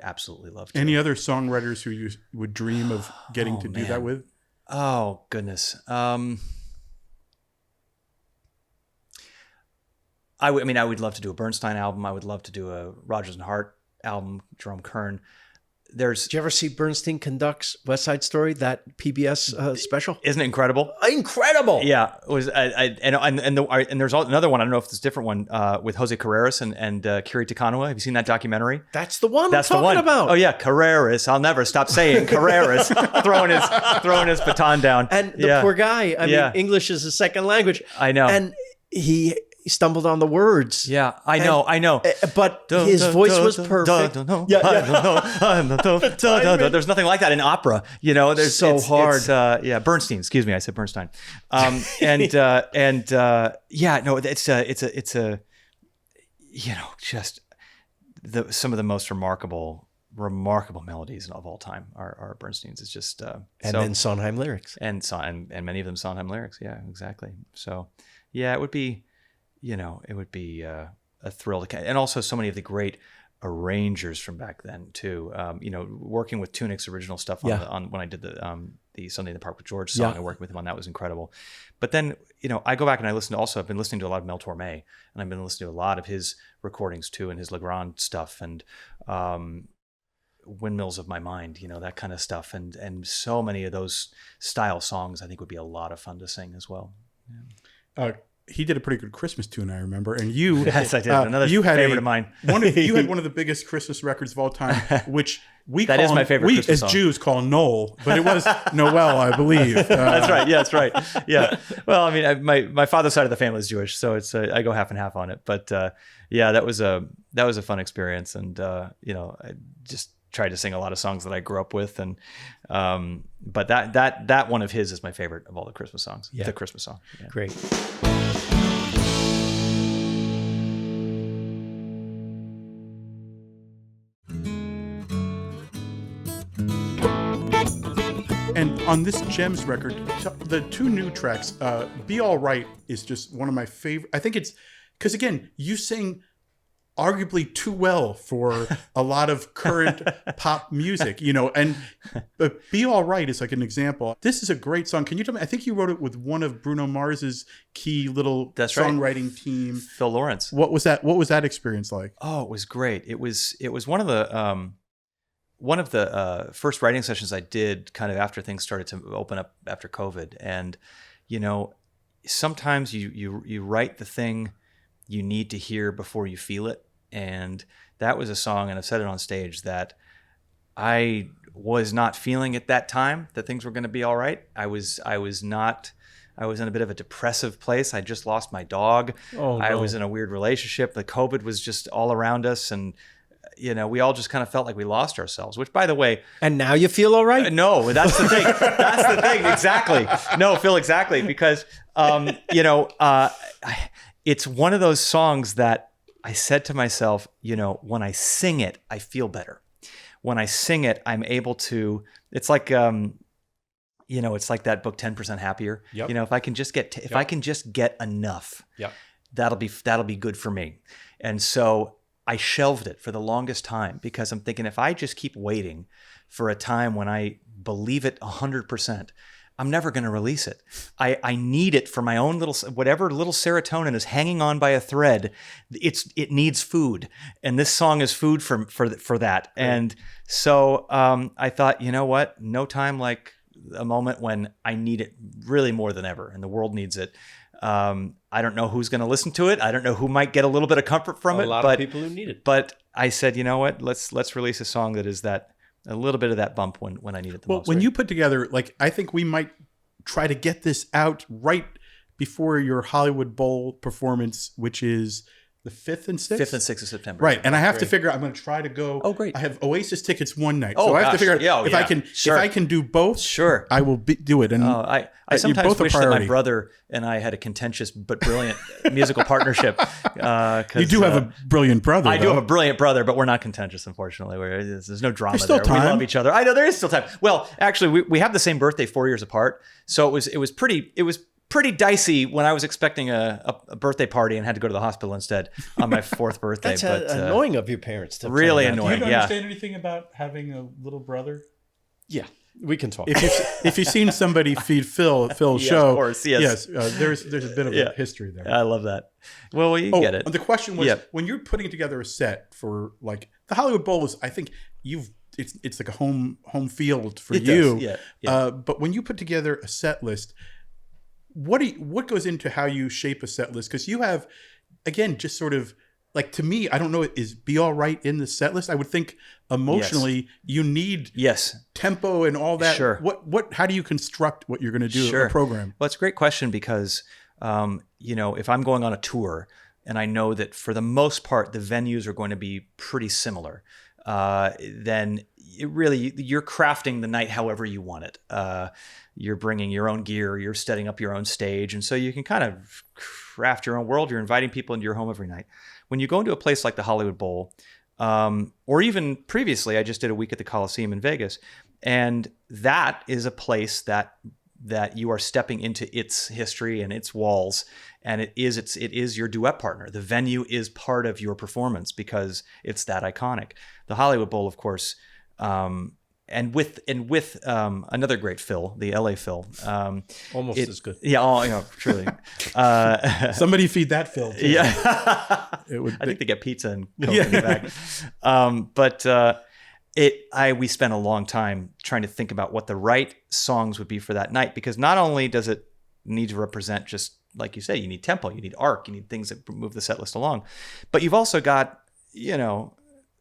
Speaker 4: absolutely love to.
Speaker 2: Any other songwriters who you would dream of getting to do that with?
Speaker 4: Oh goodness. I would love to do a Bernstein album. I would love to do a Rodgers and Hart album, Jerome Kern.
Speaker 1: Did you ever see Bernstein conducts West Side Story, that PBS special?
Speaker 4: Isn't it incredible?
Speaker 1: Incredible.
Speaker 4: Yeah, it was. And there's another one. I don't know if it's a different one with Jose Carreras and Kiri Takanawa. Have you seen that documentary?
Speaker 1: That's the one I'm talking about.
Speaker 4: Oh yeah, Carreras. I'll never stop saying Carreras, throwing his baton down.
Speaker 1: And the poor guy. I mean, English is a second language.
Speaker 4: I know.
Speaker 1: And he stumbled on the words.
Speaker 4: Yeah, I know.
Speaker 1: But his voice was perfect.
Speaker 4: There's nothing like that in opera. There's
Speaker 1: so hard.
Speaker 4: Bernstein. Excuse me, I said Bernstein. It's just some of the most remarkable melodies of all time are Bernstein's. It's just
Speaker 1: then Sondheim lyrics
Speaker 4: and many of them Sondheim lyrics. Yeah, exactly. So yeah, it would be. It would be a thrill to, and also so many of the great arrangers from back then too. Working with Tunick's original stuff on when I did the Sunday in the Park with George song, I worked with him on that was incredible. But then I go back and I listen to I've been listening to a lot of Mel Torme, and I've been listening to a lot of his recordings too, and his Legrand stuff, and Windmills of My Mind, that kind of stuff, and so many of those style songs I think would be a lot of fun to sing as well. Yeah.
Speaker 2: He did a pretty good Christmas tune, I remember. And you,
Speaker 4: yes, I did. Another favorite of mine.
Speaker 2: You had one of the biggest Christmas records of all time, which
Speaker 4: that is my favorite
Speaker 2: we
Speaker 4: Christmas
Speaker 2: as
Speaker 4: song.
Speaker 2: Jews call Noel, but it was Noel, I believe.
Speaker 4: That's right. Yeah, that's right. Yeah. Well, I mean, my father's side of the family is Jewish, so it's I go half and half on it. But that was a fun experience, and I just tried to sing a lot of songs that I grew up with, and but that one of his is my favorite of all the Christmas songs. Yeah. The Christmas song. Yeah.
Speaker 1: Great.
Speaker 2: And on this Gems record, the 2 new tracks, Be All Right is just one of my favorite. I think it's because, again, you sing arguably too well for a lot of current pop music, but Be All Right is like an example. This is a great song. Can you tell me, I think you wrote it with one of Bruno Mars's key little songwriting team.
Speaker 4: Phil Lawrence.
Speaker 2: What was that experience like?
Speaker 4: Oh, it was great. It was one of the first writing sessions I did kind of after things started to open up after COVID. And, sometimes you write the thing you need to hear before you feel it. And that was a song, and I've said it on stage, that I was not feeling at that time that things were going to be all right. I was in a bit of a depressive place. I just lost my dog.
Speaker 1: Oh, no.
Speaker 4: I was in a weird relationship. The COVID was just all around us, and we all just kind of felt like we lost ourselves, which, by the way...
Speaker 1: And now you feel all right?
Speaker 4: No, that's the thing. That's the thing. Exactly. No, Phil, exactly. Because, it's one of those songs that I said to myself, when I sing it, I feel better. When I sing it, I'm able to... It's like... it's like that book 10% Happier.
Speaker 1: Yep.
Speaker 4: If I can just get enough, that'll be good for me. And so I shelved it for the longest time because I'm thinking, if I just keep waiting for a time when I believe it 100%, I'm never going to release it. I need it for my own whatever little serotonin is hanging on by a thread. It needs food, and this song is food for that. Right. And so I thought, you know what? No time like a moment when I need it really more than ever, and the world needs it. I don't know who's going to listen to it. I don't know who might get a little bit of comfort from it.
Speaker 1: A lot of people who need it.
Speaker 4: But I said, you know what? Let's release a song that is a little bit of that bump when I need it the most.
Speaker 2: Well, when
Speaker 4: right?
Speaker 2: you put together, like, I think we might try to get this out right before your Hollywood Bowl performance, which is the 5th and 6th?
Speaker 4: 5th and 6th of September.
Speaker 2: Right. And I have to figure out, I'm going to try to go.
Speaker 4: Oh, great.
Speaker 2: I have Oasis tickets one night.
Speaker 4: Oh,
Speaker 2: so I have to
Speaker 4: gosh.
Speaker 2: figure out
Speaker 4: Yeah,
Speaker 2: if I can do both.
Speaker 4: Sure.
Speaker 2: I will do it. And
Speaker 4: I sometimes wish that my brother and I had a contentious but brilliant musical partnership.
Speaker 2: You do have a brilliant brother.
Speaker 4: I do have a brilliant brother, but we're not contentious, unfortunately. There's no drama
Speaker 2: still
Speaker 4: there.
Speaker 2: time.
Speaker 4: We love each other. I know there is still time. Well, actually, we have the same birthday 4 years apart, so it was pretty dicey when I was expecting a birthday party and had to go to the hospital instead on my 4th birthday.
Speaker 1: That's annoying of your parents. To
Speaker 4: really
Speaker 1: plan that.
Speaker 4: annoying.
Speaker 2: Do you
Speaker 4: Yeah.
Speaker 2: understand anything about having a little brother?
Speaker 1: Yeah, we can talk.
Speaker 2: If you've seen somebody feed Phil's
Speaker 4: Yes,
Speaker 2: show,
Speaker 4: of course, yes.
Speaker 2: there's a bit of a history there.
Speaker 4: I love that. Well, you get it.
Speaker 2: The question was, when you're putting together a set for, like, the Hollywood Bowl is, I think it's like a home field for you.
Speaker 4: Does. Yeah.
Speaker 2: But when you put together a set list, what goes into how you shape a set list? Because you have, again, just sort of, like, to me, I don't know, is Be All Right in the set list? I would think emotionally you need tempo and all that.
Speaker 4: Sure.
Speaker 2: How do you construct what you're going to do in a program?
Speaker 4: Well, it's a great question because, if I'm going on a tour and I know that for the most part, the venues are going to be pretty similar, then you're crafting the night however you want it. You're bringing your own gear, you're setting up your own stage. And so you can kind of craft your own world. You're inviting people into your home every night. When you go into a place like the Hollywood Bowl, or even previously, I just did a week at the Coliseum in Vegas. And that is a place that you are stepping into its history and its walls. And it is your duet partner. The venue is part of your performance because it's that iconic. The Hollywood Bowl, of course, and with another great Phil, the LA Phil,
Speaker 1: almost as good.
Speaker 4: Yeah, truly.
Speaker 2: Somebody feed that Phil too.
Speaker 4: Yeah,
Speaker 2: I
Speaker 4: think they get pizza and Coke in the bag. We spent a long time trying to think about what the right songs would be for that night, because not only does it need to represent, just like you say, you need tempo, you need arc, you need things that move the set list along, but you've also got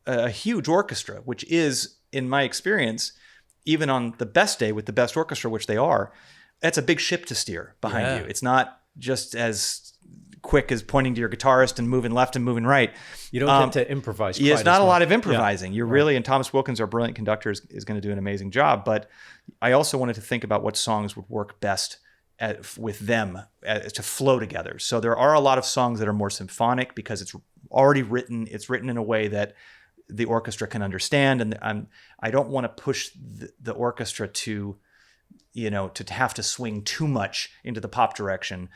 Speaker 4: a huge orchestra, which is, in my experience, even on the best day with the best orchestra, which they are, that's a big ship to steer behind you. It's not just as quick as pointing to your guitarist and moving left and moving right.
Speaker 1: You don't get to improvise.
Speaker 4: It's not a lot of improvising. You're really, and Thomas Wilkins, our brilliant conductor, is going to do an amazing job. But I also wanted to think about what songs would work best with them to flow together. So there are a lot of songs that are more symphonic because it's already written. It's written in a way that the orchestra can understand, and I don't want to push the orchestra to have to swing too much into the pop direction.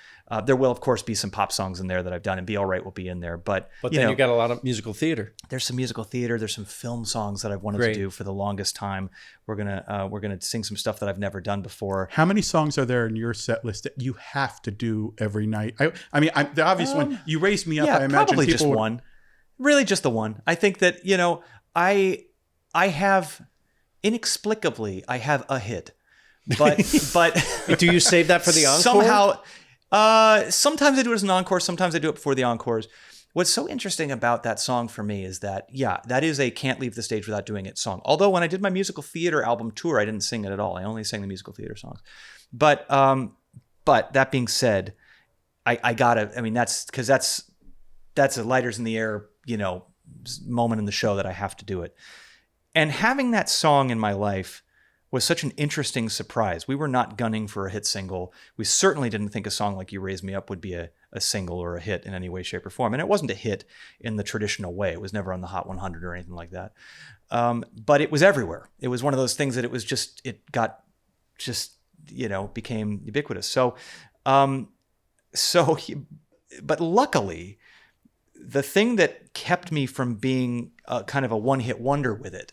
Speaker 4: There will, of course, be some pop songs in there that I've done, and Be All Right will be in there. But
Speaker 1: then you got a lot of musical theater.
Speaker 4: There's some musical theater. There's some film songs that I've wanted to do for the longest time. We're gonna sing some stuff that I've never done before.
Speaker 2: How many songs are there in your set list that you have to do every night? I mean, the obvious one. You raised me up. I imagine
Speaker 4: probably just one. Really just the one. I think that, I have, inexplicably, I have a hit. But
Speaker 1: do you save that for the encore?
Speaker 4: Somehow, sometimes I do it as an encore, sometimes I do it before the encores. What's so interesting about that song for me is that, that is a can't leave the stage without doing it song. Although when I did my musical theater album tour, I didn't sing it at all. I only sang the musical theater songs. But that being said, that's because that's a lighters in the air, moment in the show that I have to do it. And having that song in my life was such an interesting surprise. We were not gunning for a hit single. We certainly didn't think a song like You Raise Me Up would be a single or a hit in any way, shape, or form. And it wasn't a hit in the traditional way. It was never on the Hot 100 or anything like that. But it was everywhere. It was one of those things that became ubiquitous. But luckily, the thing that kept me from being kind of a one-hit wonder with it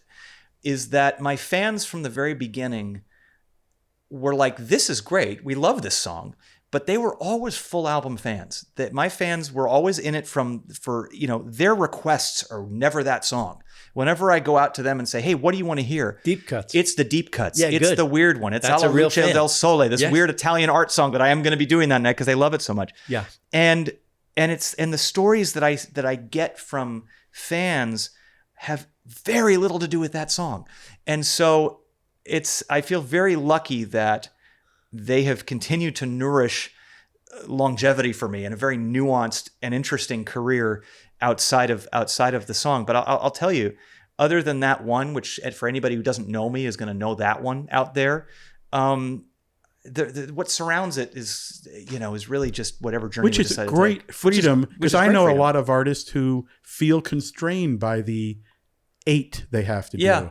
Speaker 4: is that my fans from the very beginning were like, this is great. We love this song. But they were always full album fans. That my fans were always in it for their requests are never that song. Whenever I go out to them and say, hey, what do you want to hear?
Speaker 1: Deep cuts.
Speaker 4: It's the deep cuts.
Speaker 1: Yeah,
Speaker 4: it's
Speaker 1: good.
Speaker 4: the weird one. It's
Speaker 1: That's
Speaker 4: Alla
Speaker 1: a real
Speaker 4: Luce
Speaker 1: fan.
Speaker 4: del Sole, this weird Italian art song that I am going to be doing that night because they love it so much.
Speaker 1: Yeah.
Speaker 4: And the stories that I get from fans have very little to do with that song. And so I feel very lucky that they have continued to nourish longevity for me and a very nuanced and interesting career outside of the song. But I'll tell you, other than that one, which for anybody who doesn't know me is going to know that one out there, what surrounds it is really just whatever journey
Speaker 2: which
Speaker 4: we
Speaker 2: is
Speaker 4: decided
Speaker 2: great
Speaker 4: to take.
Speaker 2: freedom, because I know
Speaker 4: freedom.
Speaker 2: a lot of artists who feel constrained by the 8 they have to do.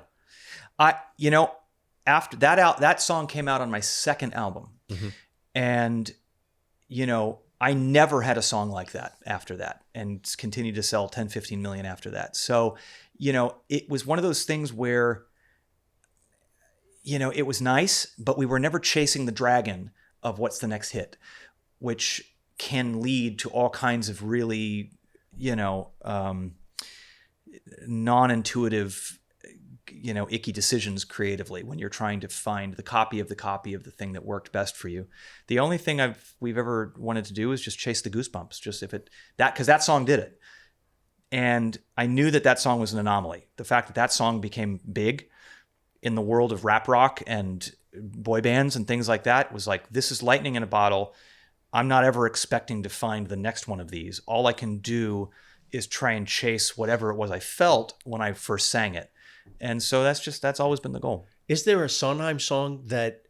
Speaker 4: After that song came out on my second album, and I never had a song like that after that, and continued to sell 10, 15 million after that. So, it was one of those things where, it was nice, but we were never chasing the dragon of what's the next hit, which can lead to all kinds of really, non-intuitive, icky decisions creatively when you're trying to find the copy of the thing that worked best for you. The only thing we've ever wanted to do is just chase the goosebumps, just because that song did it. And I knew that song was an anomaly. The fact that song became big in the world of rap rock and boy bands and things like that was like, this is lightning in a bottle. I'm not ever expecting to find the next one of these. All I can do is try and chase whatever it was I felt when I first sang it. And so that's always been the goal.
Speaker 1: Is there a Sondheim song that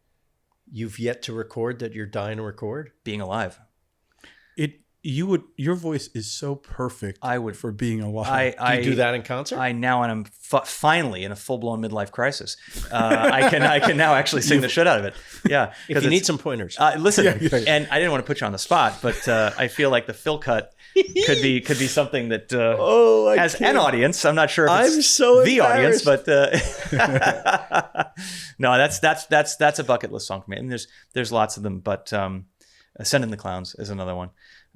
Speaker 1: you've yet to record that you're dying to record?
Speaker 4: Being Alive.
Speaker 2: Your voice is so perfect.
Speaker 4: I would
Speaker 2: for Being Alive.
Speaker 1: Do you do that in concert?
Speaker 4: And I'm finally in a full-blown midlife crisis. I can now actually sing the shit out of it. Yeah.
Speaker 1: If you need some pointers.
Speaker 4: Listen, and I didn't want to put you on the spot, but I feel like the Phil cut could be something that has an audience. I'm not sure if it's the audience, but no, that's a bucket list song for me. I mean, there's lots of them, but Sending the Clowns is another one.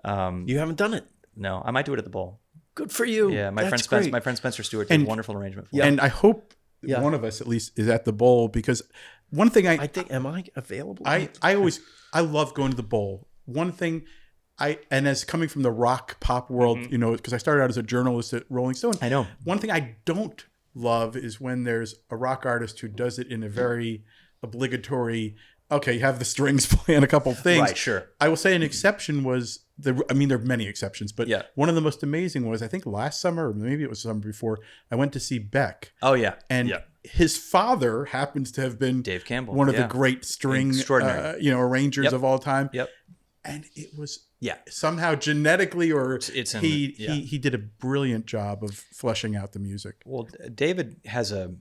Speaker 1: You haven't done it.
Speaker 4: No, I might do it at the Bowl.
Speaker 1: Good for you.
Speaker 4: Yeah, my friend Spencer Stewart did a wonderful arrangement for
Speaker 2: it. And I hope one of us at least is at the Bowl, because one thing I
Speaker 1: think, am I available?
Speaker 2: I love going to the Bowl. One thing and as coming from the rock pop world, because I started out as a journalist at Rolling Stone.
Speaker 4: I know.
Speaker 2: One thing I don't love is when there's a rock artist who does it in a very obligatory, okay, you have the strings playing a couple things.
Speaker 4: Right, sure.
Speaker 2: I will say an exception was, there are many exceptions, but one of the most amazing was, I think last summer, or maybe it was summer before, I went to see Beck.
Speaker 4: Oh, yeah.
Speaker 2: And his father happens to have been
Speaker 4: Dave Campbell,
Speaker 2: one of the great string arrangers of all time.
Speaker 4: Yep.
Speaker 2: And it was somehow genetically, or he did a brilliant job of fleshing out the music.
Speaker 4: Well, David has a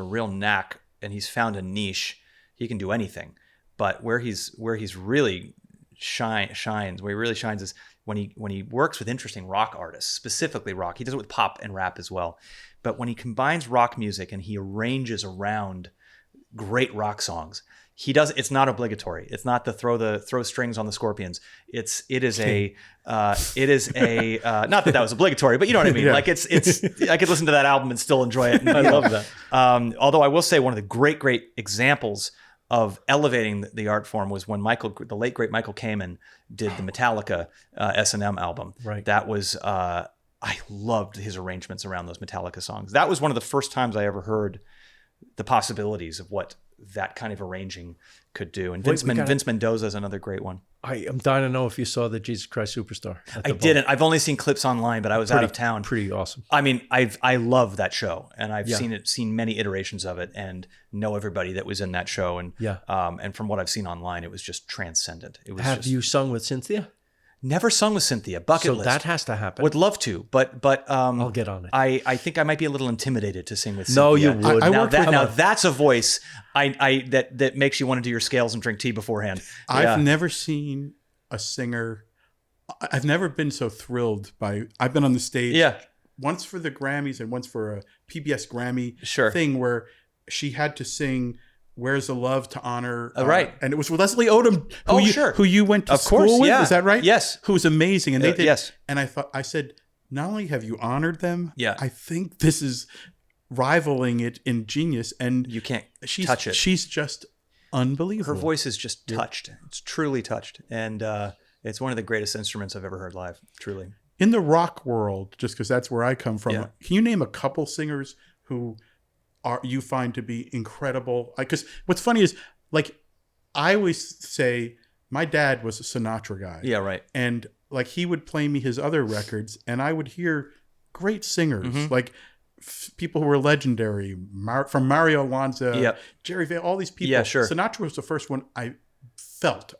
Speaker 4: real knack, and he's found a niche. He can do anything, but where he's really shines, where he really shines is when he works with interesting rock artists, specifically rock. He does it with pop and rap as well, but when he combines rock music and he arranges around great rock songs, it's not obligatory. It's not the throw strings on the Scorpions. It is a not that was obligatory, but you know what I mean. Like it's I could listen to that album and still enjoy it.
Speaker 1: I love that.
Speaker 4: Although I will say one of the great examples of elevating the art form was when the late great Michael Kamen did the Metallica S&M album.
Speaker 1: Right.
Speaker 4: That was I loved his arrangements around those Metallica songs. That was one of the first times I ever heard the possibilities of what that kind of arranging could do. And Vince Mendoza is another great one.
Speaker 1: I'm dying to know if you saw the Jesus Christ Superstar.
Speaker 4: I didn't. I've only seen clips online, but I was out of town.
Speaker 1: Pretty awesome.
Speaker 4: I mean, I love that show, and I've seen many iterations of it, and know everybody that was in that show. And and from what I've seen online, it was just transcendent. It was.
Speaker 1: Have you sung with Cynthia?
Speaker 4: Never sung with Cynthia. Bucket list.
Speaker 1: So that has to happen.
Speaker 4: Would love to, but
Speaker 1: I'll get on it.
Speaker 4: I think I might be a little intimidated to sing with Cynthia.
Speaker 1: No, you would.
Speaker 4: Now that's a voice that makes you want to do your scales and drink tea beforehand.
Speaker 2: I've never seen a singer. I've never been so thrilled by. I've been on the stage. Once for the Grammys and once for a PBS Grammy thing where she had to sing Where's the Love to honor
Speaker 4: right,
Speaker 2: and it was with Leslie Odom, who you went to school with, is that right?
Speaker 4: Yes.
Speaker 2: Who was amazing, and they did.
Speaker 4: Yes.
Speaker 2: And I said, not only have you honored them,
Speaker 4: Yeah.
Speaker 2: I think this is rivaling it in genius, and
Speaker 4: you can't touch it.
Speaker 2: She's just unbelievable.
Speaker 4: Her voice is just touched. It's truly touched, and it's one of the greatest instruments I've ever heard live. Truly.
Speaker 2: in the rock world, just because that's where I come from, can you name a couple singers who you find to be incredible? Because what's funny is, like, I always say my dad was a Sinatra guy.
Speaker 4: Yeah, right.
Speaker 2: And like he would play me his other records, and I would hear great singers, like people who were legendary, from Mario Lanza, Jerry Vale, all these people.
Speaker 4: Yeah, sure.
Speaker 2: Sinatra was the first one I felt.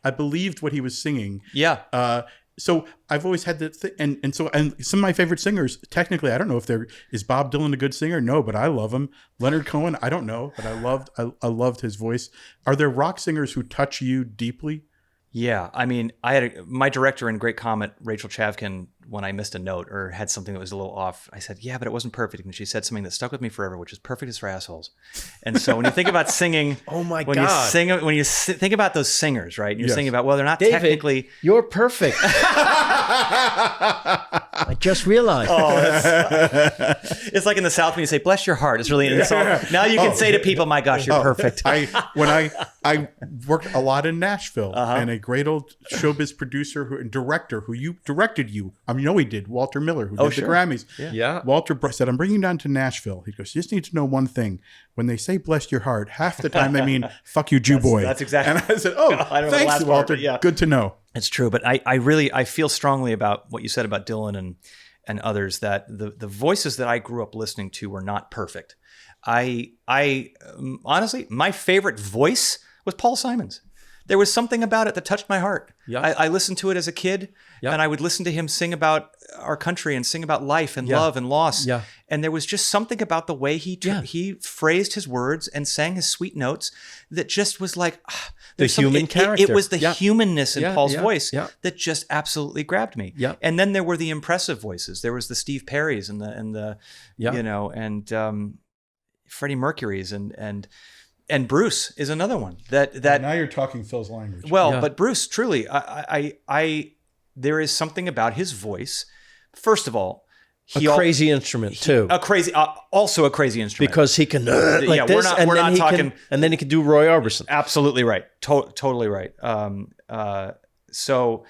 Speaker 2: I believed what he was singing.
Speaker 4: Yeah.
Speaker 2: So I've always had that and some of my favorite singers, technically, I don't know if is Bob Dylan a good singer? No, but I love him. Leonard Cohen, I don't know, but I loved his voice. Are there rock singers who touch you deeply?
Speaker 4: Yeah, I mean, I had my director in Great Comet, Rachel Chavkin, when I missed a note or had something that was a little off, I said, yeah, but it wasn't perfect. And she said something that stuck with me forever, which is perfect is for assholes. And so when you think about singing,
Speaker 1: oh my
Speaker 4: when
Speaker 1: God.
Speaker 4: you think about those singers, right? You're thinking about, well, they're not
Speaker 1: David,
Speaker 4: technically.
Speaker 1: You're perfect. I just realized.
Speaker 4: It's like in the South when you say, bless your heart. It's really an insult. Now you can say to people, my gosh, you're perfect.
Speaker 2: When I worked a lot in Nashville, and a great old showbiz producer and director who directed you. I know he did. Walter Miller, who did the Grammys.
Speaker 1: Yeah.
Speaker 2: Walter said, I'm bringing you down to Nashville. He goes, you just need to know one thing. When they say bless your heart, half the time they mean fuck you, Jew boy.
Speaker 4: That's exactly.
Speaker 2: And I said, thanks, Walter. Good to know.
Speaker 4: It's true. But I feel strongly about what you said about Dylan and others, that the voices that I grew up listening to were not perfect. I honestly, my favorite voice was Paul Simon's. There was something about it that touched my heart. Yeah. I listened to it as a kid, and I would listen to him sing about our country and sing about life and love and loss. Yeah. And there was just something about the way he phrased his words and sang his sweet notes that just was like
Speaker 1: the human character.
Speaker 4: It was the humanness in Paul's voice that just absolutely grabbed me. Yeah. And then there were the impressive voices. There was the Steve Perrys and the Freddie Mercury's and Bruce is another one that
Speaker 2: now you're talking Phil's language.
Speaker 4: Well, but Bruce, truly, I there is something about his voice. First of all,
Speaker 1: crazy instrument too.
Speaker 4: Also a crazy instrument
Speaker 1: because he can like this,
Speaker 4: we're not talking,
Speaker 1: and then he can do Roy Orbison.
Speaker 4: Absolutely right, totally right. So,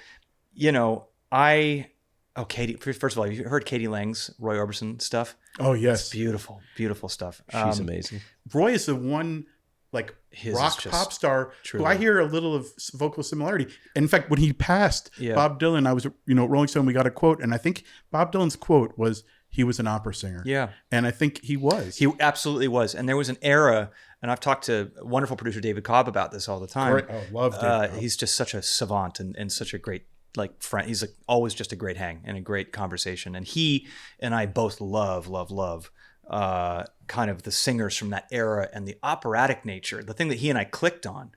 Speaker 4: Katie. First of all, have you heard Katie Lang's Roy Orbison stuff?
Speaker 2: Oh yes,
Speaker 4: it's beautiful, beautiful stuff.
Speaker 1: She's amazing.
Speaker 2: Roy is the one. Like rock pop star who I hear a little of vocal similarity. In fact, when he passed Bob Dylan, I was, Rolling Stone, we got a quote. And I think Bob Dylan's quote was, he was an opera singer. Yeah. And I think he was.
Speaker 4: He absolutely was. And there was an era, and I've talked to wonderful producer David Cobb about this all the time.
Speaker 2: Great. Oh, love David Cobb.
Speaker 4: He's just such a savant and such a great friend. He's always just a great hang and a great conversation. And he and I both love kind of the singers from that era and the operatic nature. The thing that he and I clicked on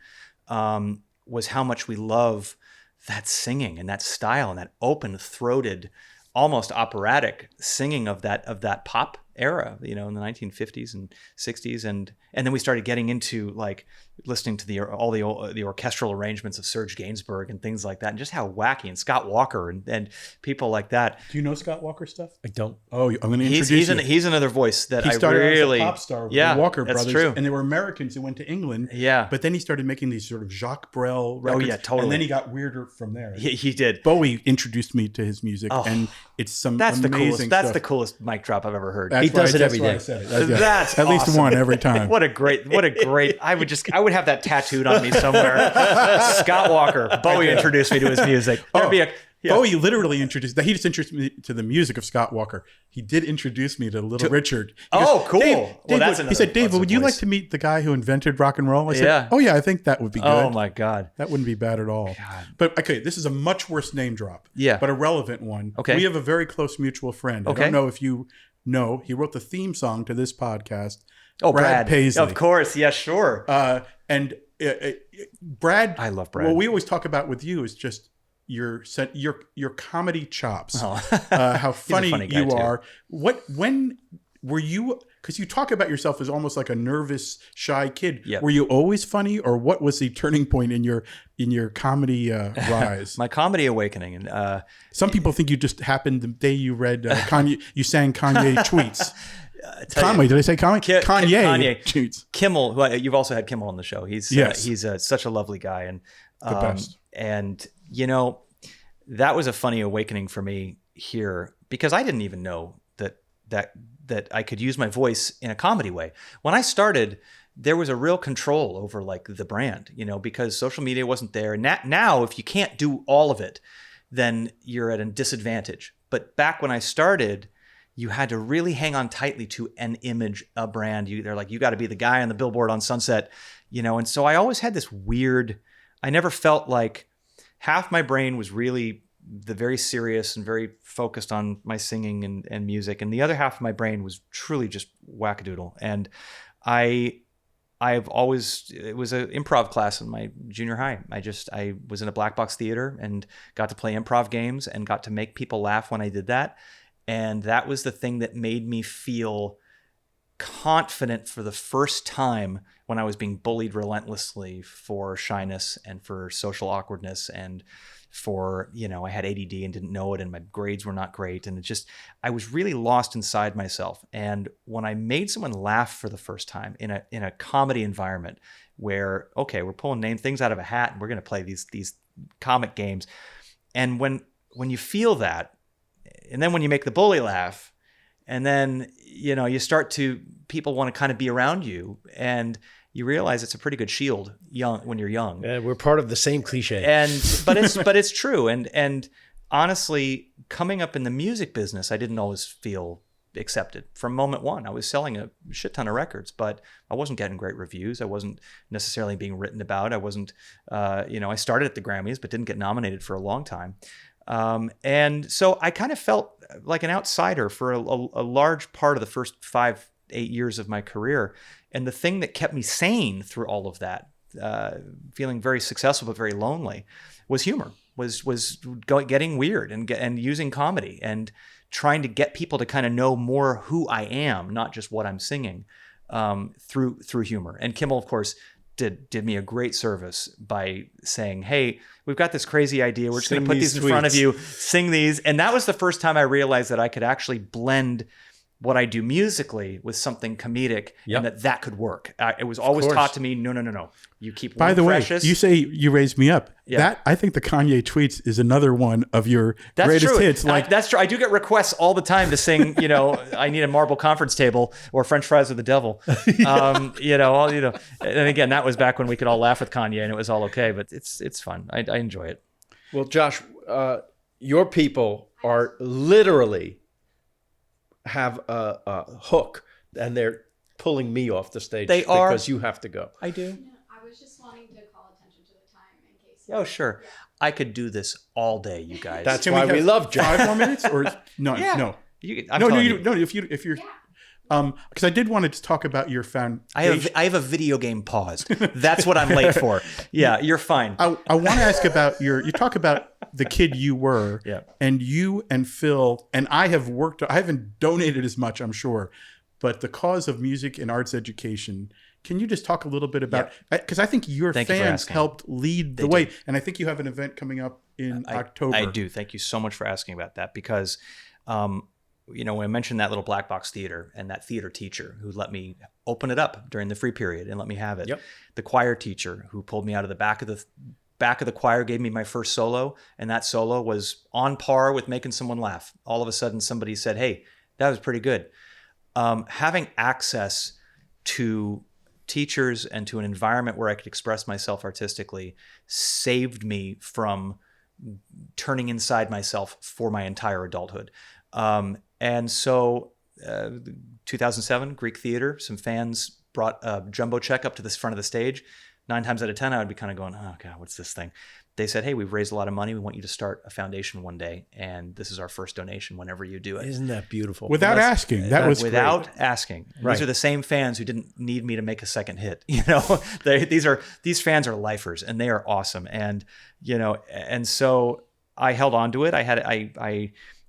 Speaker 4: was how much we love that singing and that style and that open-throated, almost operatic singing of that pop era, in the 1950s and 60s, and then we started getting into listening to all the orchestral arrangements of Serge Gainsbourg and things like that, and just how wacky, and Scott Walker and people like that.
Speaker 2: Do you know Scott Walker stuff?
Speaker 1: I don't.
Speaker 2: Oh, I'm going to introduce you.
Speaker 4: He's another voice that
Speaker 2: he started
Speaker 4: really
Speaker 2: as a pop star with the Walker
Speaker 4: that's
Speaker 2: brothers,
Speaker 4: true.
Speaker 2: And they were Americans who went to England.
Speaker 4: Yeah,
Speaker 2: but then he started making these sort of Jacques Brel records.
Speaker 4: Oh yeah, totally.
Speaker 2: And then he got weirder from there.
Speaker 4: He did.
Speaker 2: Bowie introduced me to his music, and it's amazing stuff.
Speaker 4: That's the coolest mic drop I've ever heard.
Speaker 1: He does it every day.
Speaker 4: That's
Speaker 2: at least one every time.
Speaker 4: What a great! I would have that tattooed on me somewhere. Scott Walker, Bowie introduced me to his music.
Speaker 2: Bowie literally introduced. He just introduced me to the music of Scott Walker. He did introduce me to Little Richard.
Speaker 4: Cool.
Speaker 2: He said, Dave, would you like to meet the guy who invented rock and roll? I said, oh yeah, I think that would be good.
Speaker 4: Oh my God,
Speaker 2: that wouldn't be bad at all. God. But okay, this is a much worse name drop.
Speaker 4: Yeah,
Speaker 2: but a relevant one.
Speaker 4: Okay,
Speaker 2: we have a very close mutual friend. I don't know if you know. He wrote the theme song to this podcast.
Speaker 4: Oh, Brad
Speaker 2: Paisley.
Speaker 4: Of course, yeah, sure.
Speaker 2: Brad,
Speaker 4: I love Brad.
Speaker 2: What we always talk about with you is just your comedy chops.
Speaker 4: Oh.
Speaker 2: How funny you are. When were you? Because you talk about yourself as almost like a nervous, shy kid. Yep. Were you always funny, or what was the turning point in your comedy rise?
Speaker 4: My comedy awakening, and
Speaker 2: some people think you just happened the day you read Kanye. You sang Kanye tweets. Conway, did I say Conway? Kanye.
Speaker 4: Kimmel, who you've also had Kimmel on the show. He's such a lovely guy, and
Speaker 2: the best.
Speaker 4: And that was a funny awakening for me. here because I didn't even know that I could use my voice in a comedy way. When I started, there was a real control over like the brand, because social media wasn't there. Now, if you can't do all of it, then you're at a disadvantage. But back when I started, you had to really hang on tightly to an image, a brand. They're like, you got to be the guy on the billboard on Sunset, And so I always had this weird, I never felt like half my brain was really the very serious and very focused on my singing and music. And the other half of my brain was truly just wackadoodle. And it was an improv class in my junior high. I was in a black box theater and got to play improv games and got to make people laugh when I did that. And that was the thing that made me feel confident for the first time when I was being bullied relentlessly for shyness and for social awkwardness and for, I had ADD and didn't know it and my grades were not great. And I was really lost inside myself. And when I made someone laugh for the first time in a comedy environment where, okay, we're pulling things out of a hat and we're going to play these comic games. And when you feel that, and then when you make the bully laugh, and then, people want to kind of be around you and you realize it's a pretty good shield when you're young.
Speaker 1: We're part of the same cliche.
Speaker 4: But it's true. And honestly, coming up in the music business, I didn't always feel accepted from moment one. I was selling a shit ton of records, but I wasn't getting great reviews. I wasn't necessarily being written about. I wasn't, I started at the Grammys, but didn't get nominated for a long time. And so I kind of felt like an outsider for a large part of the first 5-8 years of my career. And the thing that kept me sane through all of that, feeling very successful but very lonely, was humor, was getting weird and using comedy and trying to get people to kind of know more who I am, not just what I'm singing, through humor. And Kimmel, of course, did me a great service by saying, hey, we've got this crazy idea. We're just going to put these in front of you, sing these. And that was the first time I realized that I could actually blend what I do musically with something comedic, and that could work. It was always taught to me, no. You keep
Speaker 2: By the
Speaker 4: precious.
Speaker 2: way, you say you raised me up. Yeah. That, I think the Kanye tweets is another one of your greatest hits.
Speaker 4: That's true. I do get requests all the time to sing, I need a marble conference table or French fries with the devil. And again, that was back when we could all laugh with Kanye and it was all okay, but it's fun. I enjoy it.
Speaker 1: Well, Josh, your people are literally have a hook and they're pulling me off the stage because you have to go.
Speaker 4: I do.
Speaker 5: Yeah, I was just wanting to call attention to the time in case.
Speaker 4: Oh, sure. I could do this all day, you guys.
Speaker 1: That's why we love Josh.
Speaker 2: 5 more minutes or no?
Speaker 4: Yeah.
Speaker 2: No.
Speaker 4: No.
Speaker 2: If you're because I did want to talk about your foundation.
Speaker 4: I have a video game paused. That's what I'm late for. Yeah, you're fine.
Speaker 2: I want to ask about you talk about the kid you were, and you and Phil, and I haven't donated as much, I'm sure, but the cause of music and arts education. Can you just talk a little bit about, because I think your fans helped lead the way, and I think you have an event coming up in October.
Speaker 4: I do. Thank you so much for asking about that, because when I mentioned that little black box theater and that theater teacher who let me open it up during the free period and let me have it, the choir teacher who pulled me out of the back of the choir, gave me my first solo, and that solo was on par with making someone laugh. All of a sudden, somebody said, hey, that was pretty good. Having access to teachers and to an environment where I could express myself artistically saved me from turning inside myself for my entire adulthood. And so 2007, Greek theater, some fans brought a jumbo check up to the front of the stage. 9 times out of 10, I would be kind of going, oh God, what's this thing? They said, hey, we've raised a lot of money. We want you to start a foundation one day. And this is our first donation whenever you do it.
Speaker 1: Isn't that beautiful?
Speaker 2: Without asking. That was
Speaker 4: without
Speaker 2: great.
Speaker 4: Asking.
Speaker 1: Right.
Speaker 4: These are the same fans who didn't need me to make a second hit. These fans are lifers and they are awesome. And, and so I held on to it.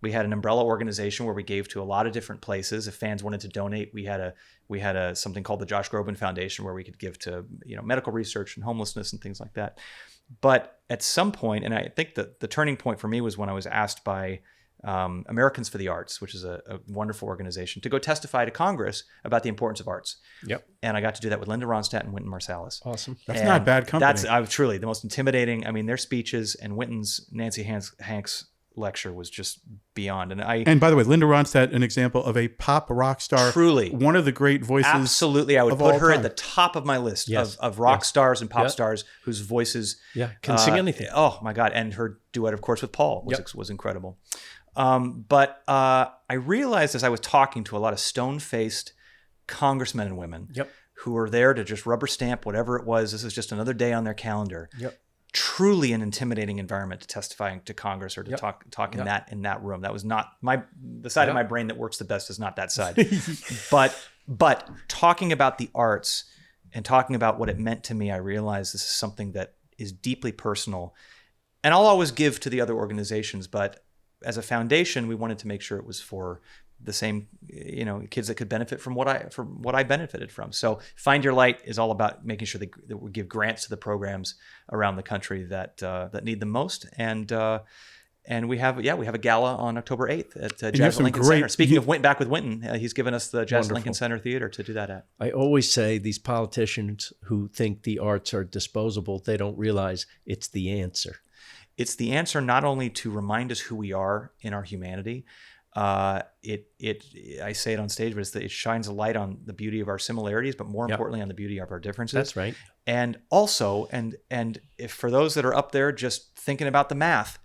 Speaker 4: We had an umbrella organization where we gave to a lot of different places. If fans wanted to donate, we had something called the Josh Groban Foundation where we could give to medical research and homelessness and things like that. But at some point, and I think that the turning point for me was when I was asked by Americans for the Arts, which is a wonderful organization, to go testify to Congress about the importance of arts.
Speaker 1: Yep. And
Speaker 4: I got to do that with Linda Ronstadt and Wynton Marsalis.
Speaker 1: Awesome.
Speaker 2: That's not bad company.
Speaker 4: That's truly the most intimidating. I mean, their speeches and Wynton's Nancy Hanks lecture was just beyond.
Speaker 2: And by the way, Linda Ronstadt, an example of a pop rock star,
Speaker 4: truly
Speaker 2: one of the great voices.
Speaker 4: Absolutely, I would put her at the top of my list of rock stars and pop stars whose voices
Speaker 1: can sing anything.
Speaker 4: Oh my God! And her duet, of course, with Paul was incredible. But I realized as I was talking to a lot of stone-faced congressmen and women who were there to just rubber stamp whatever it was. This was just another day on their calendar. Truly an intimidating environment to testify to Congress or to talk in that room. That was not the side of my brain that works the best is not that side. but talking about the arts and talking about what it meant to me, I realized this is something that is deeply personal. And I'll always give to the other organizations, but as a foundation, we wanted to make sure it was for the same, kids that could benefit from what I benefited from. So Find Your Light is all about making sure that we give grants to the programs around the country that need them most. And we have a gala on October 8th at Jazz at Lincoln Center. Speaking of back with Wynton, he's given us the Jazz at Lincoln Center Theater to do that at.
Speaker 1: I always say these politicians who think the arts are disposable, they don't realize it's the answer.
Speaker 4: It's the answer not only to remind us who we are in our humanity. I say it on stage, but it shines a light on the beauty of our similarities, but more importantly on the beauty of our differences.
Speaker 1: That's right.
Speaker 4: And also, and if for those that are up there just thinking about the math,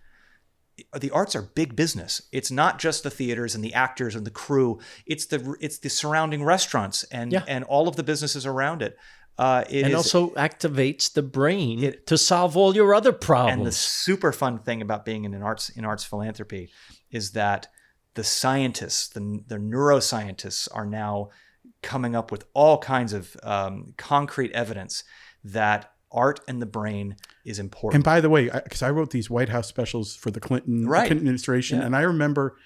Speaker 4: the arts are big business. It's not just the theaters and the actors and the crew. It's the surrounding restaurants and all of the businesses around it. It also
Speaker 1: activates the brain to solve all your other problems.
Speaker 4: And the super fun thing about being in arts philanthropy is that the scientists, the neuroscientists are now coming up with all kinds of concrete evidence that art and the brain is important.
Speaker 2: And by the way, because I wrote these White House specials for the Clinton administration, and I remember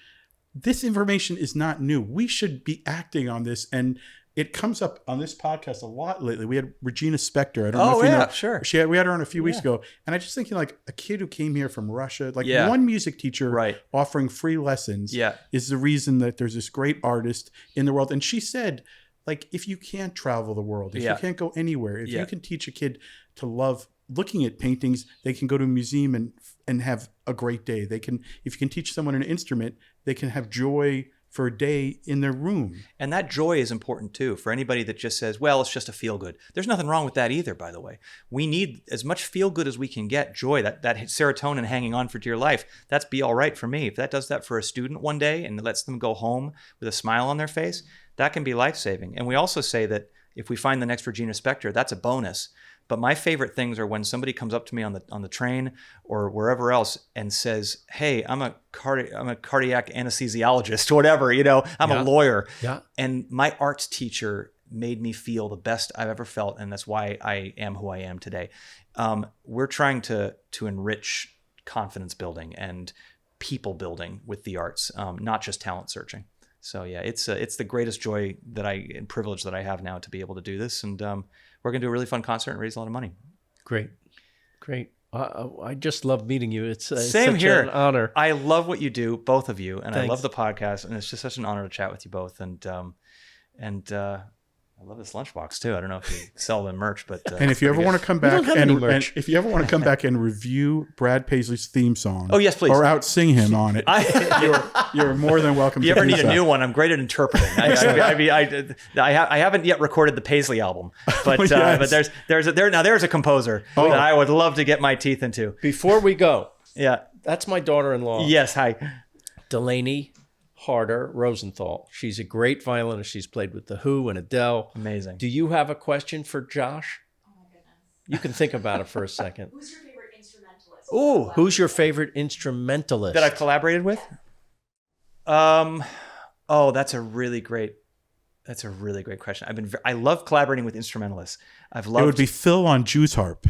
Speaker 2: this information is not new. We should be acting on this, and it comes up on this podcast a lot lately. We had Regina Spektor. I don't know if you know.
Speaker 4: Sure.
Speaker 2: We had her on a few weeks ago. And I just thinking like a kid who came here from Russia, like one music teacher offering free lessons is the reason that there's this great artist in the world. And she said, like, if you can't travel the world, if you can't go anywhere, if you can teach a kid to love looking at paintings, they can go to a museum and have a great day. They can, if you can teach someone an instrument, they can have joy for a day in their room.
Speaker 4: And that joy is important too for anybody that just says, well, it's just a feel good. There's nothing wrong with that either, by the way. We need as much feel good as we can get, joy, that serotonin hanging on for dear life. That's be all right for me. If that does that for a student one day and lets them go home with a smile on their face, that can be life-saving. And we also say that if we find the next Regina Spektor, that's a bonus. But my favorite things are when somebody comes up to me on the train or wherever else and says, "Hey, I'm a cardiac anesthesiologist," or whatever, I'm a lawyer. Yeah. And my arts teacher made me feel the best I've ever felt, and that's why I am who I am today. We're trying to enrich confidence building and people building with the arts, not just talent searching. So yeah, it's the greatest joy and privilege that I have now to be able to do this, and we're going to do a really fun concert and raise a lot of money.
Speaker 1: Great. I just love meeting you. It's
Speaker 4: Same
Speaker 1: such
Speaker 4: here.
Speaker 1: An honor.
Speaker 4: I love what you do, both of you, and
Speaker 1: Thanks.
Speaker 4: I love the podcast, and it's just such an honor to chat with you both. And I love this lunchbox too. I don't know if you sell the merch, but
Speaker 2: and if you ever want to come back and if you ever want to come back and review Brad Paisley's theme song,
Speaker 4: oh yes, please,
Speaker 2: or out sing him on it, you're more than welcome.
Speaker 4: If you ever need a new one, I'm great at interpreting. I haven't yet recorded the Paisley album, but but there's a composer that I would love to get my teeth into.
Speaker 1: Before we go, that's my daughter-in-law.
Speaker 4: Yes, hi,
Speaker 1: Delaney Harder Rosenthal. She's a great violinist. She's played with The Who and Adele.
Speaker 4: Amazing.
Speaker 1: Do you have a question for Josh?
Speaker 5: Oh my goodness.
Speaker 1: You can think about it for a second.
Speaker 5: Who's your favorite instrumentalist?
Speaker 1: Oh, who's your favorite instrumentalist
Speaker 4: that I've collaborated with? That's a really great question. I love collaborating with instrumentalists.
Speaker 2: It would be Phil on Jew's harp.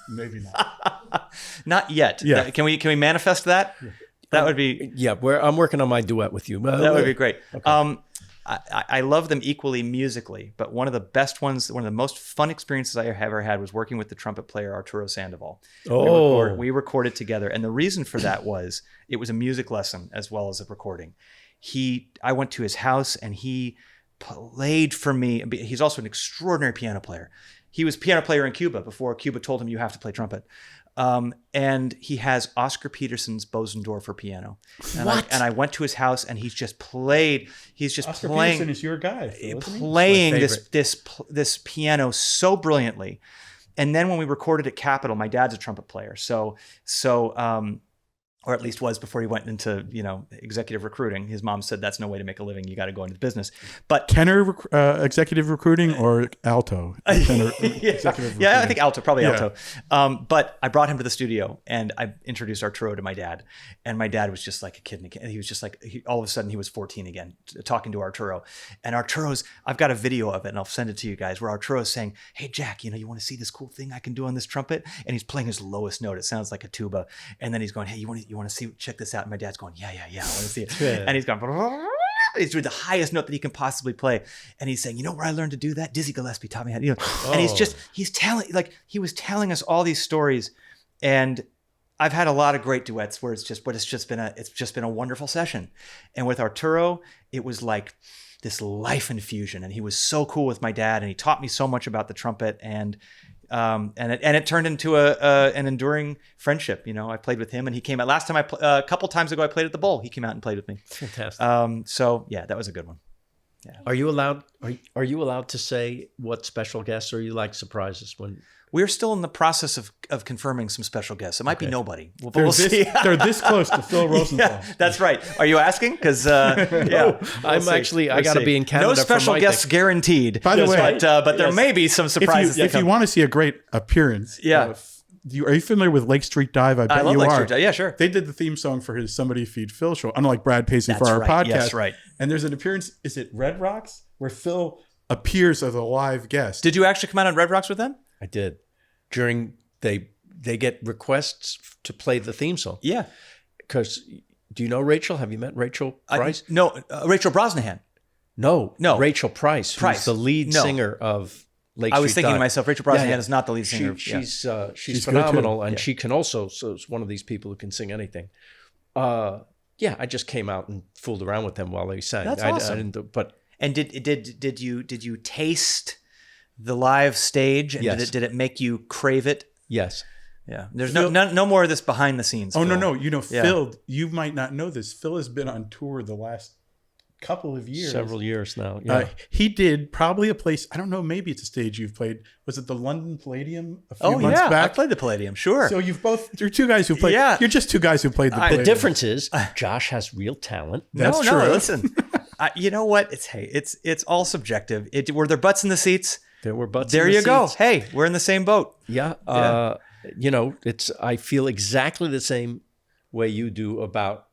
Speaker 2: Maybe not.
Speaker 4: Not yet.
Speaker 2: Yeah.
Speaker 4: Can we manifest that? Yeah. That would be...
Speaker 1: Yeah, I'm working on my duet with you.
Speaker 4: That would be great. Okay. I love them equally musically, but one of the best ones, one of the most fun experiences I ever had was working with the trumpet player Arturo Sandoval.
Speaker 1: Oh.
Speaker 4: We recorded together, and the reason for that was it was a music lesson as well as a recording. I went to his house, and he played for me. He's also an extraordinary piano player. He was piano player in Cuba before Cuba told him you have to play trumpet. And he has Oscar Peterson's Bosendorfer piano. And I went to his house and he's just playing.
Speaker 2: Oscar Peterson is your guy.
Speaker 4: Playing this piano so brilliantly. And then when we recorded at Capitol, my dad's a trumpet player. So or at least was before he went into, executive recruiting. His mom said, that's no way to make a living. You got to go into the business. But
Speaker 2: tenor executive recruiting or alto? Tenor,
Speaker 4: yeah, I think alto, probably alto. But I brought him to the studio and I introduced Arturo to my dad. And my dad was just like a kid. And he was just like, all of a sudden he was 14 again, talking to Arturo. And I've got a video of it and I'll send it to you guys, where Arturo's saying, hey, Jack, you want to see this cool thing I can do on this trumpet? And he's playing his lowest note. It sounds like a tuba. And then he's going, hey, you want to see, check this out. And my dad's going, yeah, I want to see it. And he's going, he's doing the highest note that he can possibly play. And he's saying, where I learned to do that? Dizzy Gillespie taught me how to, And he was telling us all these stories. And I've had a lot of great duets where it's just been a wonderful session. And with Arturo, it was like this life infusion. And he was so cool with my dad. And he taught me so much about the trumpet. And it turned into an enduring friendship. I played with him, and he came out last time. A couple times ago, I played at the Bowl. He came out and played with me.
Speaker 1: Fantastic.
Speaker 4: So yeah, that was a good one. Yeah.
Speaker 1: Are you allowed to say what special guests, or you like surprises when?
Speaker 4: We're still in the process of confirming some special guests. It might be nobody. We'll see.
Speaker 2: They're this close to Phil Rosenthal.
Speaker 4: Yeah, that's right. Are you asking? Because yeah,
Speaker 1: I got to be in Canada.
Speaker 4: No special guests guaranteed.
Speaker 2: By the way,
Speaker 4: but there may be some surprises.
Speaker 2: If you want to see a great appearance, are you familiar with Lake Street Dive? I bet
Speaker 4: I love
Speaker 2: you
Speaker 4: Lake
Speaker 2: are.
Speaker 4: Street Dive. Yeah, sure.
Speaker 2: They did the theme song for his Somebody Feed Phil show, unlike Brad Paisley for our podcast.
Speaker 4: Yes, right.
Speaker 2: And there's an appearance. Is it Red Rocks, where Phil appears as a live guest?
Speaker 4: Did you actually come out on Red Rocks with them?
Speaker 1: I did. During they get requests to play the theme song.
Speaker 4: Yeah.
Speaker 1: Because do you know Rachel? Have you met Rachel Price?
Speaker 4: No, Rachel Brosnahan.
Speaker 1: No. Rachel Price, who's the lead singer of Lake Street
Speaker 4: I was thinking
Speaker 1: Dive.
Speaker 4: to myself, Rachel Brosnahan is not the lead singer.
Speaker 1: She's phenomenal, and she can also. So it's one of these people who can sing anything. I just came out and fooled around with them while they sang.
Speaker 4: That's awesome. And did you taste the live stage? And
Speaker 1: yes.
Speaker 4: Did it make you crave it?
Speaker 1: Yes.
Speaker 4: Yeah. There's no more of this behind the scenes.
Speaker 2: Oh,
Speaker 4: Phil.
Speaker 2: no. Phil, you might not know this. Phil has been on tour the last couple of years.
Speaker 1: Several years now. Yeah.
Speaker 2: He did probably a place, I don't know, maybe it's a stage you've played. Was it the London Palladium a few months back?
Speaker 4: I played the Palladium, sure.
Speaker 2: So you're two guys who played. Yeah. You're just two guys who played the Palladium.
Speaker 1: The difference is Josh has real talent.
Speaker 2: That's true.
Speaker 4: No, listen. You know what? It's all subjective. Were there butts in the seats?
Speaker 1: There were butts.
Speaker 4: There
Speaker 1: in the
Speaker 4: you go.
Speaker 1: seats.
Speaker 4: Hey, we're in the same boat.
Speaker 1: Yeah. I feel exactly the same way you do about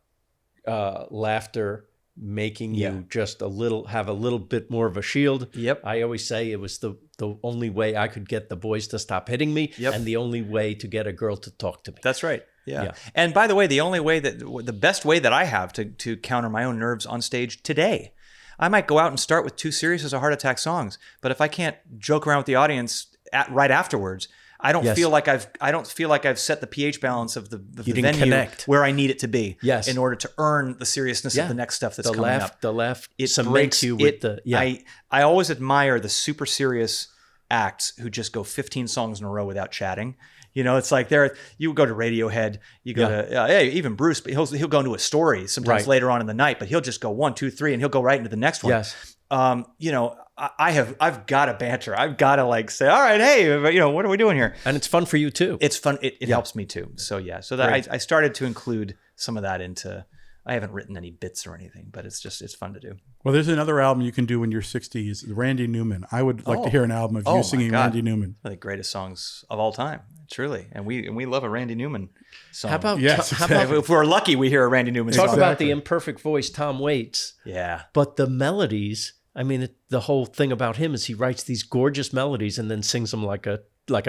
Speaker 1: laughter making you just have a little bit more of a shield.
Speaker 4: Yep.
Speaker 1: I always say it was the only way I could get the boys to stop hitting me, and the only way to get a girl to talk to me.
Speaker 4: That's right. Yeah. And by the way, the best way that I have to counter my own nerves on stage today, I might go out and start with 2 Serious as a Heart Attack songs, but if I can't joke around with the audience right afterwards, I don't feel like I've set the pH balance of the venue
Speaker 1: connect
Speaker 4: where I need it to be.
Speaker 1: Yes.
Speaker 4: In order to earn the seriousness of the next stuff that's coming up.
Speaker 1: The laugh cements you with the. Yeah.
Speaker 4: I always admire the super serious acts who just go 15 songs in a row without chatting. It's like you go to Radiohead, you go to even Bruce, but he'll go into a story sometimes later on in the night, but he'll just go 1, 2, 3, and he'll go right into the next one.
Speaker 1: Yes.
Speaker 4: I've got to banter. I've got to say, all right, hey, what are we doing here?
Speaker 1: And it's fun for you too.
Speaker 4: It's fun. It helps me too. So that I started to include some of that into. I haven't written any bits or anything, but it's fun to do.
Speaker 2: Well, there's another album you can do when you're 60 is Randy Newman. I would like to hear an album of you singing Randy Newman.
Speaker 4: One of the greatest songs of all time, truly. And we love a Randy Newman song.
Speaker 1: How about
Speaker 4: if we're lucky, we hear a Randy Newman song.
Speaker 1: Talk about the imperfect voice, Tom Waits.
Speaker 4: Yeah.
Speaker 1: But the melodies, the whole thing about him is he writes these gorgeous melodies and then sings them like a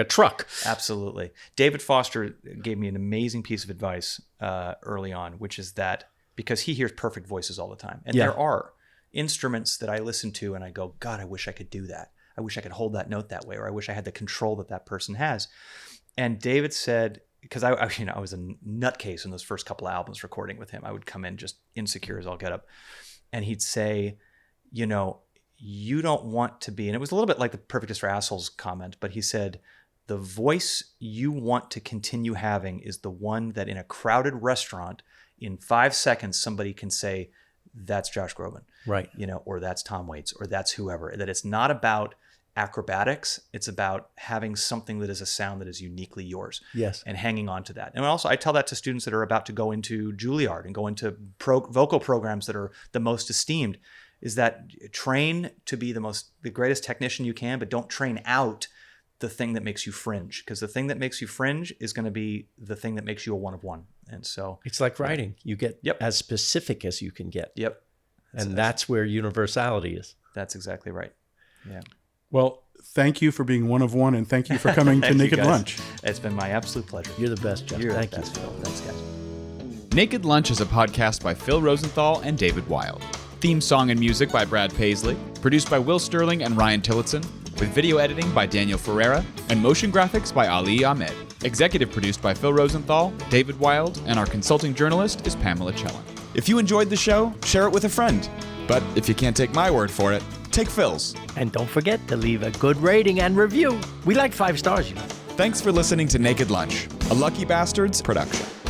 Speaker 1: truck.
Speaker 4: Absolutely. David Foster gave me an amazing piece of advice early on, which is that because he hears perfect voices all the time. And there are instruments that I listen to and I go, God, I wish I could do that. I wish I could hold that note that way, or I wish I had the control that person has. And David said, because I was a nutcase in those first couple of albums recording with him. I would come in just insecure as all get up. And he'd say, you don't want to be, and it was a little bit like the Perfect is for Assholes comment, but he said, the voice you want to continue having is the one that in a crowded restaurant, in 5 seconds, somebody can say, that's Josh Groban,
Speaker 1: right?
Speaker 4: Or that's Tom Waits, or that's whoever. That it's not about acrobatics. It's about having something that is a sound that is uniquely yours.
Speaker 1: Yes.
Speaker 4: And hanging on to that. And also, I tell that to students that are about to go into Juilliard and go into vocal programs that are the most esteemed, is that train to be the greatest technician you can, but don't train out the thing that makes you fringe, because the thing that makes you fringe is going to be the thing that makes you a one of one. And so
Speaker 1: it's like writing. You get as specific as you can get.
Speaker 4: Yep.
Speaker 1: And that's where universality is.
Speaker 4: That's exactly right. Yeah.
Speaker 2: Well, thank you for being one of one, and thank you for coming to Naked Lunch.
Speaker 4: It's been my absolute pleasure.
Speaker 1: You're the best, Jeff.
Speaker 4: You're
Speaker 1: Thank
Speaker 4: the best,
Speaker 1: you.
Speaker 4: Phil. Thanks, guys.
Speaker 6: Naked Lunch is a podcast by Phil Rosenthal and David Wild. Theme song and music by Brad Paisley. Produced by Will Sterling and Ryan Tillotson. With video editing by Daniel Ferreira. And motion graphics by Ali Ahmed. Executive produced by Phil Rosenthal, David Wild, and our consulting journalist is Pamela Chellan.
Speaker 7: If you enjoyed the show, share it with a friend. But if you can't take my word for it, take Phil's.
Speaker 1: And don't forget to leave a good rating and review. We like 5 stars,
Speaker 7: Thanks for listening to Naked Lunch, a Lucky Bastards production.